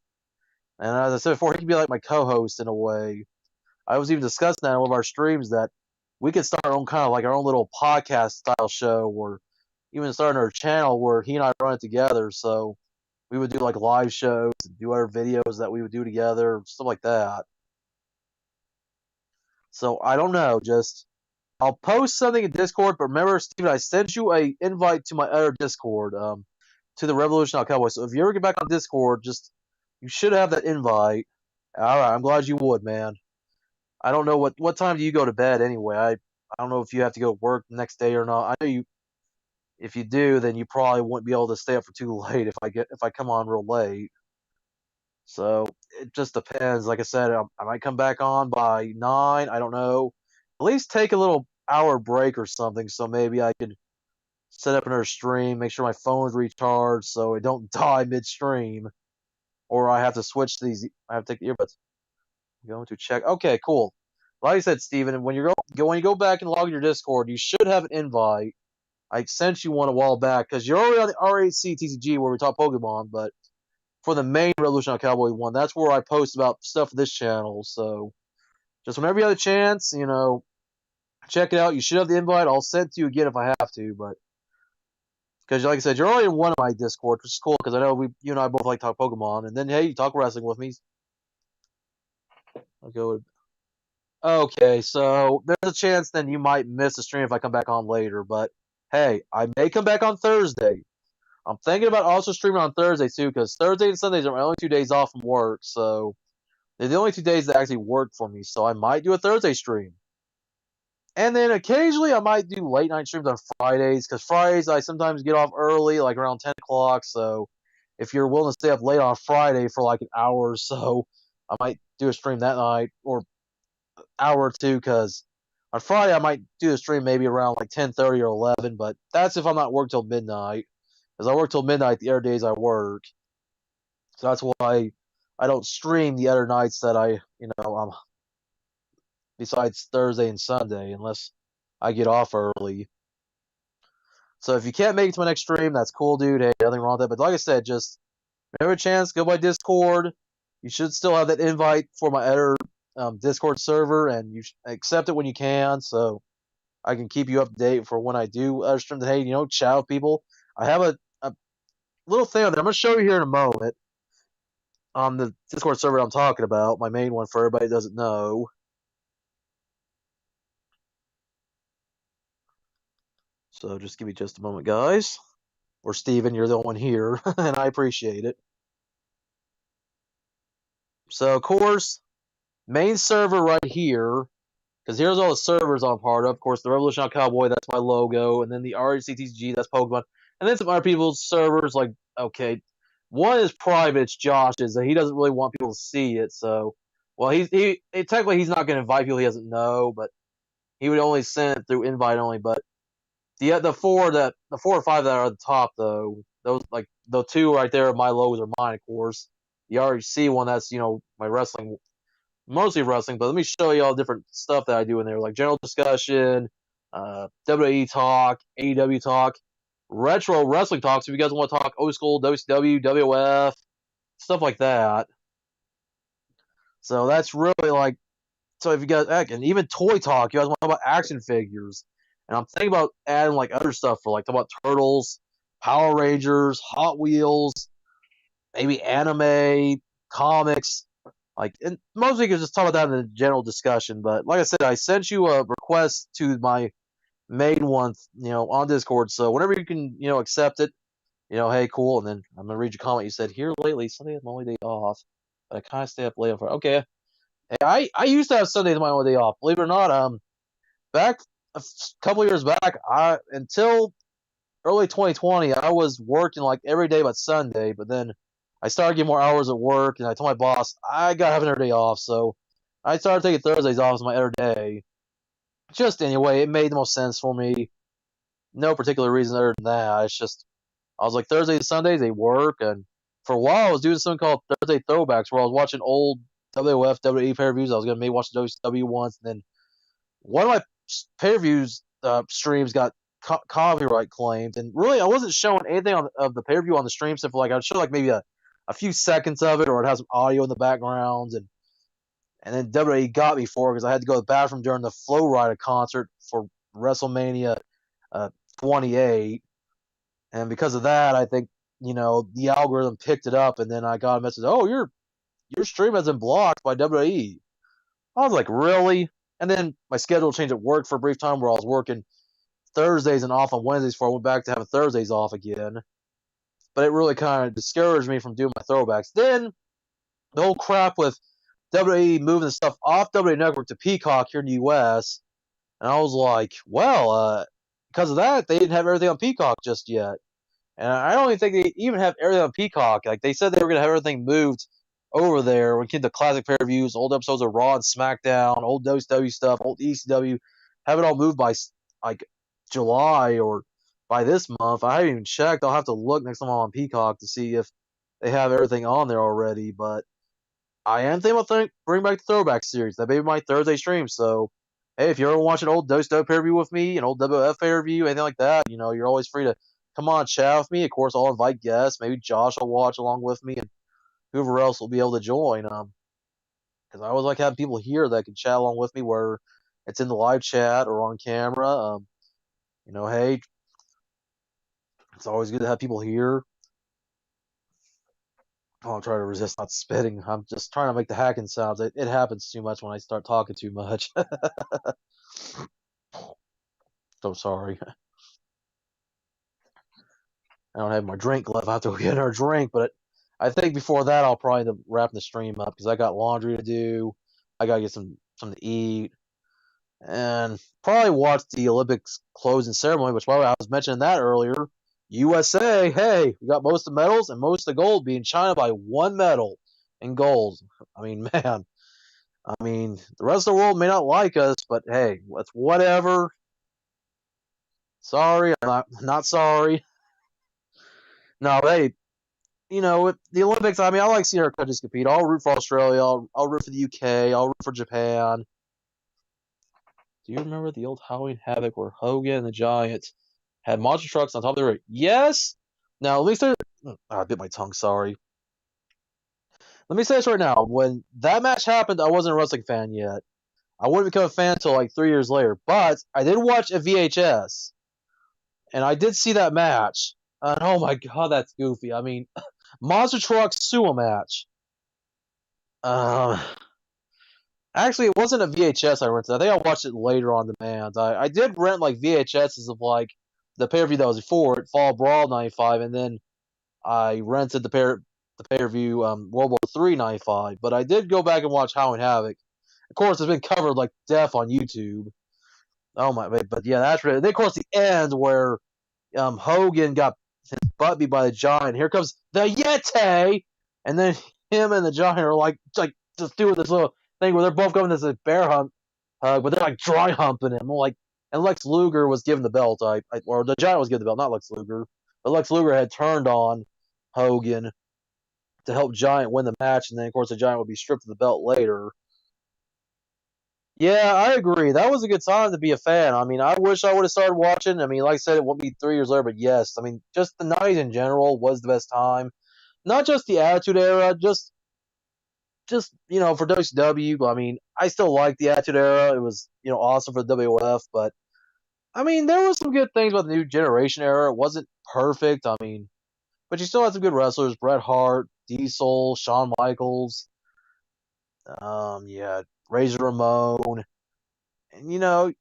And as I said before, he can be like my co host in a way. I was even discussing that in one of our streams that we could start our own kind of like our own little podcast style show or even start our channel where he and I run it together. So we would do like live shows and do other videos that we would do together, stuff like that. So I don't know, just I'll post something in Discord, but remember, Steven, I sent you a invite to my other Discord, to the Revolution Cowboys. So if you ever get back on Discord, just you should have that invite. All right, I'm glad you would, man. I don't know what time do you go to bed anyway. I don't know if you have to go to work the next day or not. I know you. If you do, then you probably wouldn't be able to stay up for too late if I come on real late. So it just depends. Like I said, I might come back on by 9. I don't know. At least take a little hour break or something, so maybe I could set up another stream, make sure my phone's recharged, so it don't die midstream, or I have to switch these. I have to take the earbuds. I'm going to check. Okay, cool. like I said, Steven, when you go back and log in your Discord, you should have an invite. I sent you one a while back because you're already on the RHC TCG where we talk Pokemon, but for the main Revolutionary Cowboy one, that's where I post about stuff for this channel. So just whenever you have a chance, check it out. You should have the invite. I'll send it to you again if I have to, but because like I said, you're already in one of my Discord, which is cool because I know you and I both like to talk Pokemon, and then hey, you talk wrestling with me. I'll go. Okay, so there's a chance then you might miss the stream if I come back on later, but hey, I may come back on Thursday. I'm thinking about also streaming on Thursday too, because Thursday and Sundays are my only 2 days off from work, so they're the only 2 days that actually work for me. So I might do a Thursday stream. And then occasionally I might do late night streams on Fridays, because Fridays I sometimes get off early, like around 10 o'clock. So if you're willing to stay up late on Friday for like an hour or so, I might do a stream that night or hour or two, because on Friday I might do the stream maybe around like 10:30 or 11, but that's if I'm not work till midnight, because I work till midnight the other days I work. So that's why I don't stream the other nights that besides Thursday and Sunday, unless I get off early. So if you can't make it to my next stream, that's cool, dude. Hey, nothing wrong with that. But like I said, just whenever a chance, go by Discord. You should still have that invite for my other Discord server, and you accept it when you can, so I can keep you up to date for when I do stream. Hey, chat with people. I have a little thing on there. I'm gonna show you here in a moment on the Discord server I'm talking about, my main one for everybody that doesn't know. So just give me just a moment, guys. Or Steven, you're the one here, and I appreciate it. So, of course, main server right here, because here's all the servers I'm part of. Of course, the Revolutionary Cowboy, that's my logo, and then the RHC that's Pokemon, and then some other people's servers. Like, okay, one is private, it's Josh's, and he doesn't really want people to see it. So, well, technically he's not going to invite people he doesn't know, but he would only send it through invite only. But the four or five that are at the top though, those like the two right there, my logos are mine, of course. The RHC one, that's my wrestling, mostly wrestling. But let me show you all the different stuff that I do in there, like general discussion, WWE talk, AEW talk, retro wrestling talk. So if you guys want to talk old school WCW, WF, stuff like that. So that's really like, so if you guys, and even toy talk, you guys want to talk about action figures. And I'm thinking about adding like other stuff for like talk about Turtles, Power Rangers, Hot Wheels, maybe anime, comics. Like, and mostly you can just talk about that in the general discussion. But like I said, I sent you a request to my main one, on Discord. So whenever you can, accept it, hey, cool. And then I'm gonna read your comment. You said here lately, Sunday is my only day off, but I kind of stay up late on Friday. Okay, hey, I used to have Sundays my only day off. Believe it or not, back a couple years back, I until early 2020, I was working like every day but Sunday. But then I started getting more hours at work, and I told my boss I got to have another day off. So I started taking Thursdays off as my other day. Just anyway, it made the most sense for me. No particular reason other than that. It's just I was like Thursdays and Sundays they work, and for a while I was doing something called Thursday Throwbacks, where I was watching old WWF, WWE pay-per-views. I was gonna maybe watch the WCW once, and then one of my pay-per-views streams got copyright claimed, and really I wasn't showing anything of the pay-per-view on the stream, except for like I'd show like maybe a few seconds of it, or it has some audio in the background, and then WWE got me for it because I had to go to the bathroom during the Flow Rider concert for WrestleMania 28, and because of that, I think the algorithm picked it up, and then I got a message, oh, your stream has been blocked by WWE. I was like, really? And then my schedule changed at work for a brief time where I was working Thursdays and off on Wednesdays before I went back to having Thursdays off again. But it really kind of discouraged me from doing my throwbacks. Then the whole crap with WWE moving the stuff off WWE Network to Peacock here in the US. And I was like, well, because of that, they didn't have everything on Peacock just yet. And I don't even think they even have everything on Peacock. Like they said they were going to have everything moved over there when the classic pay-per-views, old episodes of Raw and SmackDown, old WCW stuff, old ECW, have it all moved by like July or by this month. I haven't even checked. I'll have to look next time I'm on Peacock to see if they have everything on there already. But I am thinking about bring back the Throwback series. That may be my Thursday stream. So, hey, if you're ever watching old Dose Dope pay-per-view with me, an old WF pay-per-view, anything like that, you're always free to come on chat with me. Of course, I'll invite guests. Maybe Josh will watch along with me, and whoever else will be able to join. Because I always like having people here that can chat along with me, where it's in the live chat or on camera. Hey, it's always good to have people here. I'll try to resist not spitting. I'm just trying to make the hacking sounds. It happens too much when I start talking too much. So sorry. I don't have my drink left. I have to go get our drink, but I think before that I'll probably end up wrapping the stream up because I got laundry to do. I gotta get something to eat, and probably watch the Olympics closing ceremony. Which, by the way, I was mentioning that earlier. USA, hey, we got most of the medals and most of the gold being China by one medal in gold. I mean, man. The rest of the world may not like us, but hey, it's whatever. Sorry, I'm not sorry. No, hey, the Olympics, I like seeing our countries compete. I'll root for Australia. I'll root for the UK. I'll root for Japan. Do you remember the old Halloween Havoc where Hogan and the Giants had monster trucks on top of the ring? Yes. Now, at least I bit my tongue. Sorry. Let me say this right now. When that match happened, I wasn't a wrestling fan yet. I wouldn't become a fan until like 3 years later. But I did watch a VHS, and I did see that match. And oh my god, that's goofy. Monster Truck Sumo match. Uh, Actually, it wasn't a VHS I rented. I think I watched it later on demand. I did rent like VHSs of like the pay per view that was before it, Fall Brawl '95, and then I rented the pay per view World War III '95. But I did go back and watch Halloween Havoc. Of course, it's been covered like death on YouTube. Oh my! But yeah, that's really. Then of course the end where Hogan got his butt beat by the Giant. Here comes the Yeti, and then him and the Giant are like just doing this little thing where they're both going this bear hump hug, but they're like dry humping him. And Lex Luger was given the belt, or the Giant was given the belt, not Lex Luger, but Lex Luger had turned on Hogan to help Giant win the match, and then of course the Giant would be stripped of the belt later. Yeah, I agree. That was a good time to be a fan. I wish I would have started watching. Like I said, it won't be 3 years later, but yes. Just the '90s in general was the best time. Not just the Attitude Era, just for WCW. I still like the Attitude Era. It was awesome for the WWF, but there were some good things about the New Generation era. It wasn't perfect. But you still had some good wrestlers: Bret Hart, Diesel, Shawn Michaels. Yeah, Razor Ramon, and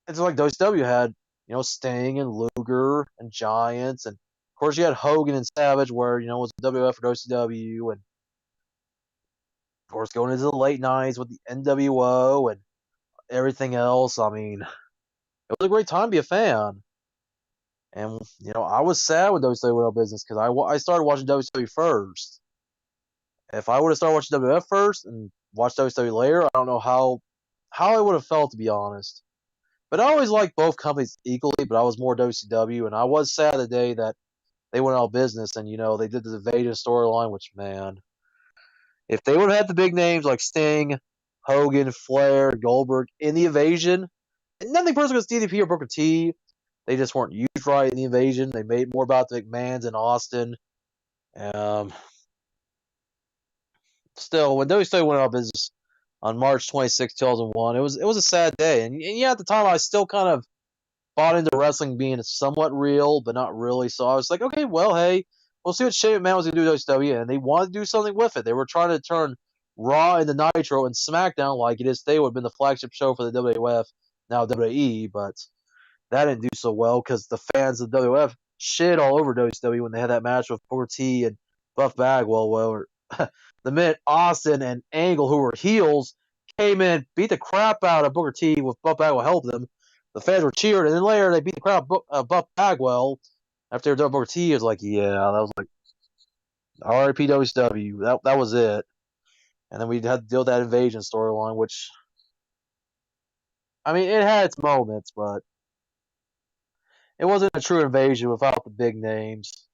it's like WCW had, Sting and Luger and Giants, and of course you had Hogan and Savage, where it was WF for WCW, and of course going into the late '90s with the NWO and everything else. It was a great time to be a fan, and I was sad when WCW went out of business because I started watching WCW first. If I would have started watching WF first and watched WCW later, I don't know how I would have felt, to be honest. But I always liked both companies equally, but I was more WCW, and I was sad the day that they went out of business and, they did the Invasion storyline, which, man, if they would have had the big names like Sting, Hogan, Flair, Goldberg in the Invasion, and nothing personal against DDP or Booker T, they just weren't used right in the Invasion. They made more about the McMahons and Austin. Um, Still, when WCW went out of business on March 26, 2001, it was a sad day. And yeah, at the time, I still kind of bought into wrestling being somewhat real, but not really. So I was like, okay, well, hey, we'll see what Shane McMahon was going to do with WCW, and they wanted to do something with it. They were trying to turn Raw into Nitro and SmackDown like it is today would have been the flagship show for the WWF, now WWE, but that didn't do so well because the fans of WWF shit all over WCW when they had that match with Booker T and Buff Bagwell. Well, the minute Austin and Angle, who were heels, came in, beat the crap out of Booker T with Buff Bagwell helped them. The fans were cheered, and then later they beat the crap out of Buff Bagwell after they were done. Booker T. It was like, yeah, that was like R.I.P. WCW. That was it. And then we had to deal with that Invasion storyline, which it had its moments, but it wasn't a true invasion without the big names.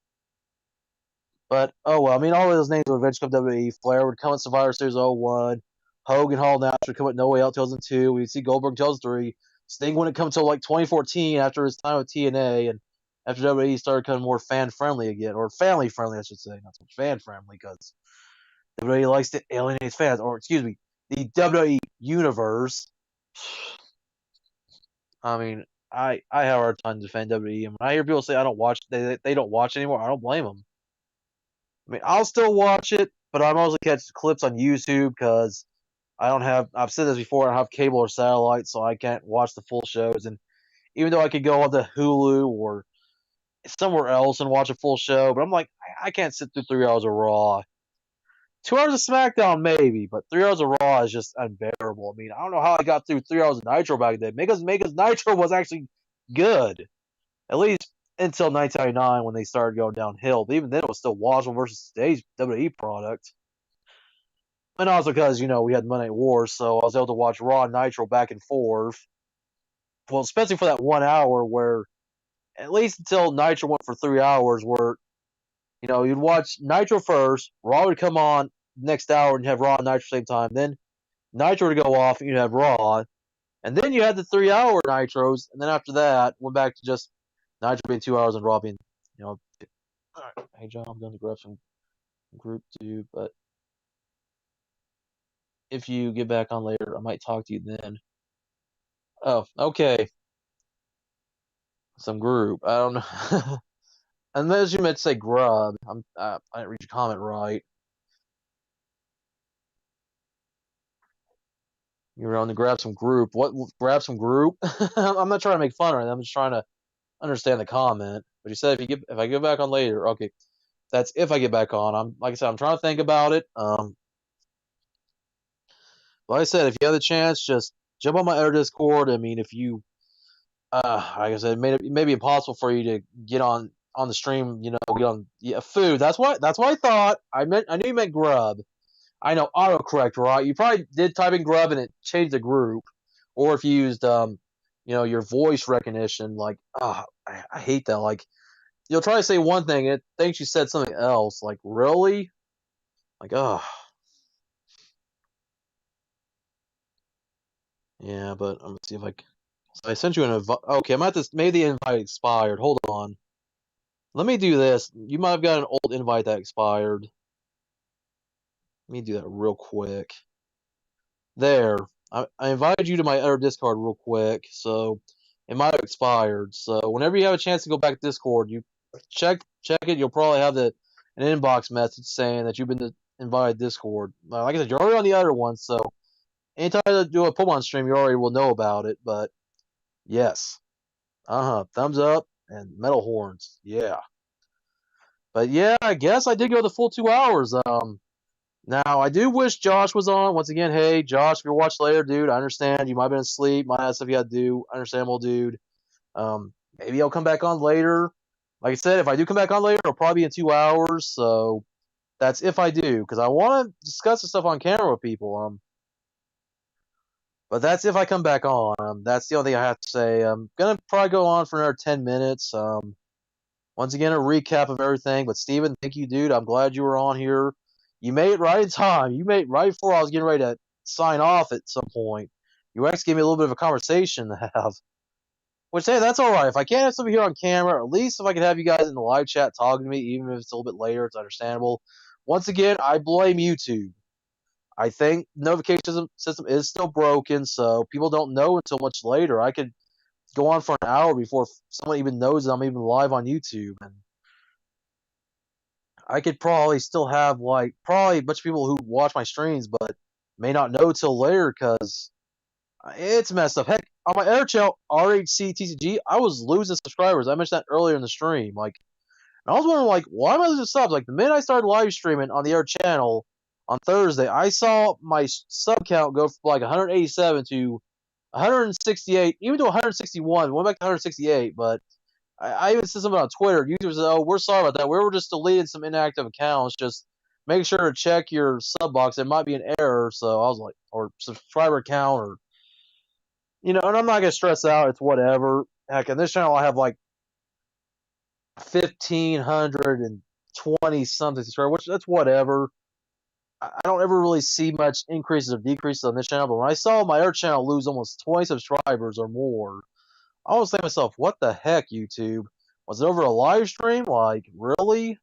But oh well, I mean, all of those names would eventually come to WWE. Flair would come at Survivor Series 01. Hogan, Hall, Nash would come at No Way Out 2002. We'd see Goldberg 2003. Sting wouldn't come until like 2014 after his time with TNA and after WWE started becoming more fan friendly again, or family friendly, I should say, not so much fan friendly, because WWE likes to alienate fans, or excuse me, the WWE universe. I mean, I have a hard time defending WWE, and when I hear people say I don't watch, they don't watch anymore, I don't blame them. I mean, I'll still watch it, but I mostly catch clips on YouTube because I don't have. I've said this before. I don't have cable or satellite, so I can't watch the full shows. And even though I could go onto Hulu or somewhere else and watch a full show, but I'm like, I can't sit through 3 hours of Raw. 2 hours of SmackDown, maybe, but 3 hours of Raw is just unbearable. I mean, I don't know how I got through 3 hours of Nitro back then. Because Nitro was actually good, at least until 1999 when they started going downhill. But even then, it was still watchable versus today's WWE product. And also because, we had Monday Night Wars, so I was able to watch Raw and Nitro back and forth. Well, especially for that 1 hour where, at least until Nitro went for 3 hours, where, you'd watch Nitro first, Raw would come on next hour and have Raw and Nitro at the same time. Then Nitro would go off and you'd have Raw. And then you had the 3 hour Nitros. And then after that, went back to just Nitro being 2 hours and Raw being, all right. Hey, John, I'm going to grab some group 2, but if you get back on later, I might talk to you then. Oh, okay. Some group. I don't know. Unless you meant to say grub. I didn't read your comment right. You were on to grab some group. What? Grab some group? I'm not trying to make fun of it. I'm just trying to understand the comment. But you said if I get back on later, okay. That's if I get back on. Like I said, I'm trying to think about it. Like I said, if you have the chance, just jump on my other Discord. I mean, if you like I said, it may be impossible for you to get on the stream. Get on food. That's what I thought. I knew you meant grub. I know autocorrect, right? You probably did type in grub and it changed the group, or if you used your voice recognition. Like, I hate that. Like, you'll try to say one thing and it thinks you said something else. Like, really? Like, yeah. But I'm gonna see if I sent you an invite. Okay, I'm at this. Maybe the invite expired. Hold on. Let me do this. You might have got an old invite that expired. Let me do that real quick. There. I invited you to my other Discord real quick, so it might have expired. So whenever you have a chance to go back to Discord, you check it. You'll probably have an inbox message saying that you've been invited to Discord. Like I said, you're already on the other one, so anytime I do a Pokemon stream, you already will know about it. But yes, thumbs up and metal horns, yeah. But yeah, I guess I did go the full 2 hours. Now I do wish Josh was on. Once again, hey Josh, if you're watching later, dude, I understand you might have been asleep, might have stuff you had to do. Understandable, dude. Maybe I'll come back on later. Like I said, if I do come back on later, it'll probably be in 2 hours. So that's if I do, because I want to discuss the stuff on camera with people. But that's if I come back on. That's the only thing I have to say. I'm gonna probably go on for another 10 minutes. Once again, a recap of everything. But Steven, thank you, dude. I'm glad you were on here. You made it right in time. You made it right before I was getting ready to sign off at some point. You actually gave me a little bit of a conversation to have. Which, hey, that's all right. If I can't have somebody here on camera, at least if I can have you guys in the live chat talking to me, even if it's a little bit later, it's understandable. Once again, I blame YouTube. I think the notification system is still broken, so people don't know until much later. I could go on for an hour before someone even knows that I'm even live on YouTube, and I could probably still have probably a bunch of people who watch my streams, but may not know till later because it's messed up. Heck, on my other channel, RHC TCG, I was losing subscribers. I mentioned that earlier in the stream. And I was wondering, why am I losing subs? Like, the minute I started live streaming on the other channel on Thursday, I saw my sub count go from 187 to 168, even to 161. Went back to 168, but I even said something on Twitter. Users said, "Oh, we're sorry about that. We were just deleting some inactive accounts. Just make sure to check your sub box. It might be an error." So I was like, or subscriber count, or and I'm not gonna stress out. It's whatever. Heck, on this channel I have 1,500 20 something subscribers, which that's whatever. I don't ever really see much increases or decreases on this channel, but when I saw my other channel lose almost 20 subscribers or more, I was thinking to myself, what the heck, YouTube? Was it over a live stream? Like, really?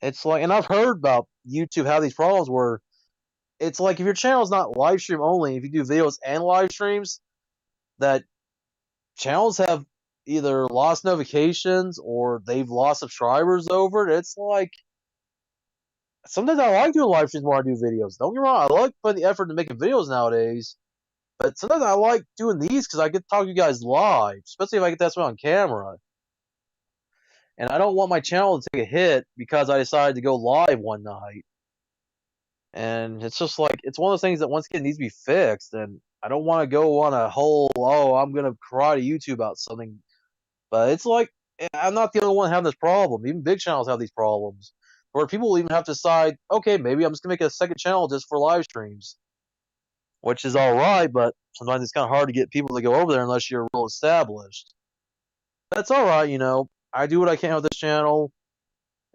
It's like, and I've heard about YouTube have these problems where it's like if your channel is not live stream only, if you do videos and live streams, that channels have either lost notifications or they've lost subscribers over it. It's like sometimes I like doing live streams more than I do videos. Don't get me wrong, I like putting the effort into making videos nowadays. But sometimes I like doing these because I get to talk to you guys live, especially if I get that on camera. And I don't want my channel to take a hit because I decided to go live one night. And it's just like, it's one of those things that once again needs to be fixed. And I don't want to go on a whole, oh, I'm going to cry to YouTube about something. But it's like, I'm not the only one having this problem. Even big channels have these problems. Where people will even have to decide, okay, maybe I'm just going to make a second channel just for live streams. Which is alright, but sometimes it's kind of hard to get people to go over there unless you're real established. That's alright, you know. I do what I can with this channel.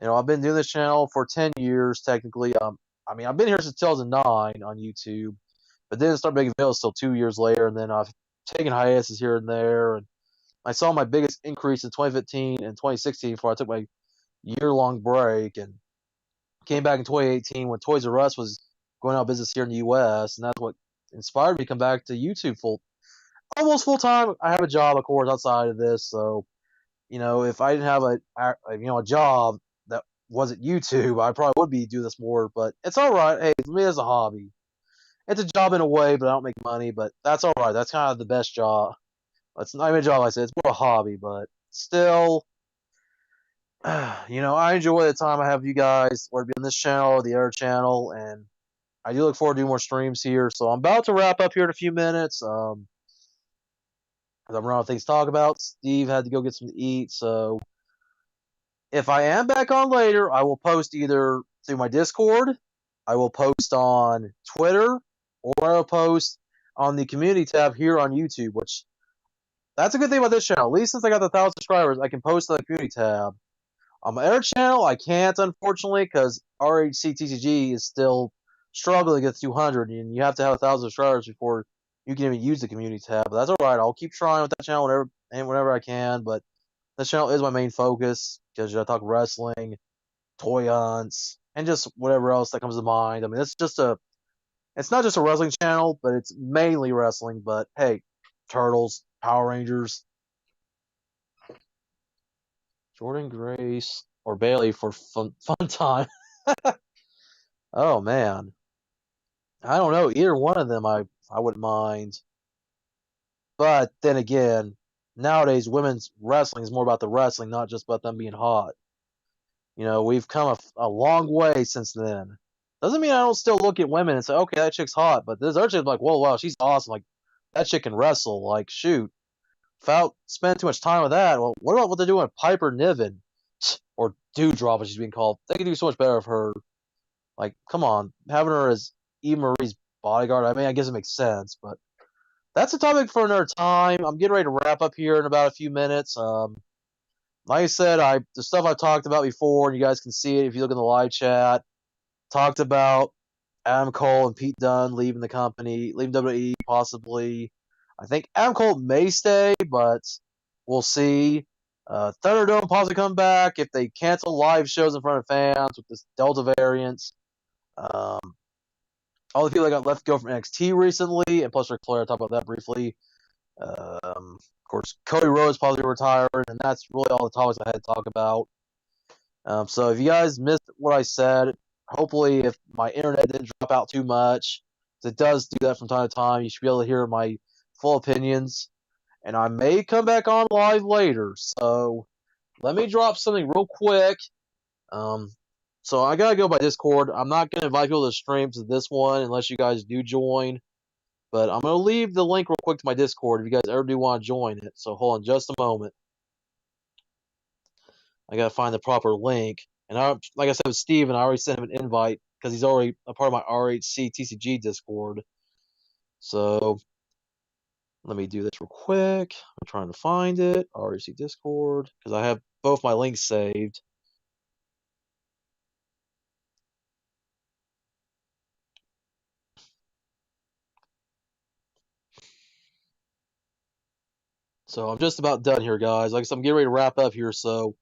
You know, I've been doing this channel for 10 years, technically. I mean, I've been here since 2009 on YouTube, but didn't start making videos until 2 years later, and then I've taken hiatuses here and there, and I saw my biggest increase in 2015 and 2016 before I took my year-long break, and came back in 2018 when Toys R Us was going out of business here in the U.S., and that's what inspired me to come back to YouTube almost full time. I have a job, of course, outside of this, so you know, if I didn't have a job that wasn't YouTube, I probably would be do this more. But it's all right. Hey, for me, it's a hobby. It's a job in a way, but I don't make money. But that's all right. That's kind of the best job. It's not even a job. I say it's more a hobby, but still, you know, I enjoy the time I have with you guys, whether it be on this channel or the other channel, and I do look forward to doing more streams here. So I'm about to wrap up here in a few minutes. I'm running out of things to talk about. Steve had to go get some to eat, so if I am back on later, I will post either through my Discord, I will post on Twitter, or I will post on the community tab here on YouTube, which that's a good thing about this channel. At least since I got the 1,000 subscribers, I can post on the community tab. On my other channel, I can't, unfortunately, because RHC TCG is still struggling to get 200, and you have to have 1,000 subscribers before you can even use the community tab. But that's alright. I'll keep trying with that channel whenever I can, but this channel is my main focus because I talk wrestling, toy hunts, and just whatever else that comes to mind. I mean, it's not just a wrestling channel, but it's mainly wrestling. But hey, Turtles, Power Rangers, Jordan Grace, or Bailey for fun time. Oh man, I don't know. Either one of them, I wouldn't mind. But then again, nowadays women's wrestling is more about the wrestling, not just about them being hot. You know, we've come a long way since then. Doesn't mean I don't still look at women and say, okay, that chick's hot, but this other chick's like, whoa, wow, she's awesome. Like, that chick can wrestle. Like, shoot. Without spending too much time with that, well, what about what they're doing with Piper Niven? Or Dewdrop, as she's being called. They could do so much better with her. Like, come on. Having her as Eve Marie's bodyguard, I mean, I guess it makes sense, but that's a topic for another time. I'm getting ready to wrap up here in about a few minutes. Like I said, the stuff I've talked about before, and you guys can see it if you look in the live chat. Talked about Adam Cole and Pete Dunne leaving the company, leaving WWE possibly. I think Adam Cole may stay, but we'll see. ThunderDome possibly come back if they cancel live shows in front of fans with this Delta variant. Um, all the people that got left go from NXT recently, and plus Ric Flair, I'll talk about that briefly. Of course, Cody Rhodes probably retired, and that's really all the topics I had to talk about. So if you guys missed what I said, hopefully if my internet didn't drop out too much, because it does do that from time to time, you should be able to hear my full opinions. And I may come back on live later. So let me drop something real quick. So I gotta go by Discord. I'm not gonna invite people to stream to this one unless you guys do join. But I'm gonna leave the link real quick to my Discord if you guys ever do want to join it. So hold on just a moment. I gotta find the proper link. And like I said with Steven, I already sent him an invite because he's already a part of my RHC TCG Discord. So let me do this real quick. I'm trying to find it. RHC Discord, because I have both my links saved. So I'm just about done here, guys. Like I said, I'm getting ready to wrap up here. So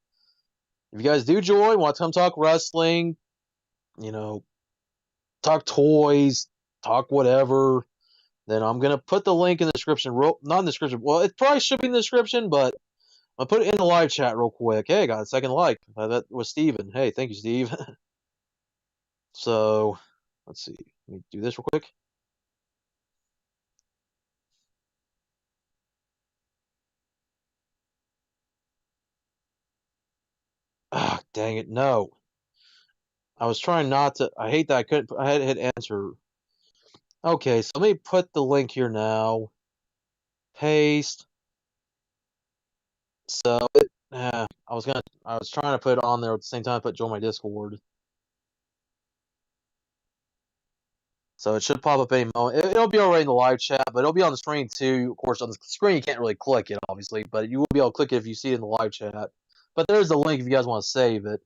if you guys do join, want to come talk wrestling, you know, talk toys, talk whatever, then I'm gonna put the link in the description. Not in the description. Well, it probably should be in the description, but I'll put it in the live chat real quick. Hey, got a second like. That was Steven. Hey, thank you, Steve. So let's see. Let me do this real quick. Ah, dang it, no. I was trying not to. I hate that I couldn't. I had to hit enter. Okay, so let me put the link here now. Paste. So I was trying to put it on there at the same time. I put join my Discord. So it should pop up any moment. It'll be already in the live chat, but it'll be on the screen too. Of course, on the screen you can't really click it, obviously, but you will be able to click it if you see it in the live chat. But there's the link if you guys want to save it.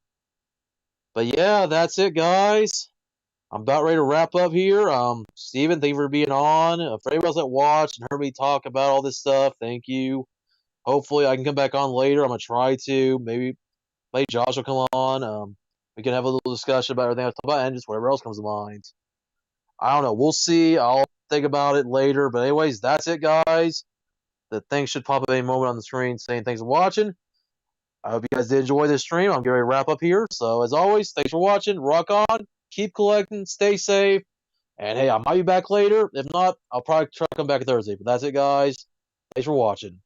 But yeah, that's it, guys. I'm about ready to wrap up here. Steven, thank you for being on. For anybody else that watched and heard me talk about all this stuff, thank you. Hopefully, I can come back on later. I'm gonna try to. Maybe Josh will come on. We can have a little discussion about everything I talk about and just whatever else comes to mind. I don't know. We'll see. I'll think about it later. But anyways, that's it, guys. The thing should pop up any moment on the screen saying thanks for watching. I hope you guys did enjoy this stream. I'm getting ready to wrap up here. So as always, thanks for watching. Rock on. Keep collecting. Stay safe. And hey, I might be back later. If not, I'll probably try to come back Thursday. But that's it, guys. Thanks for watching.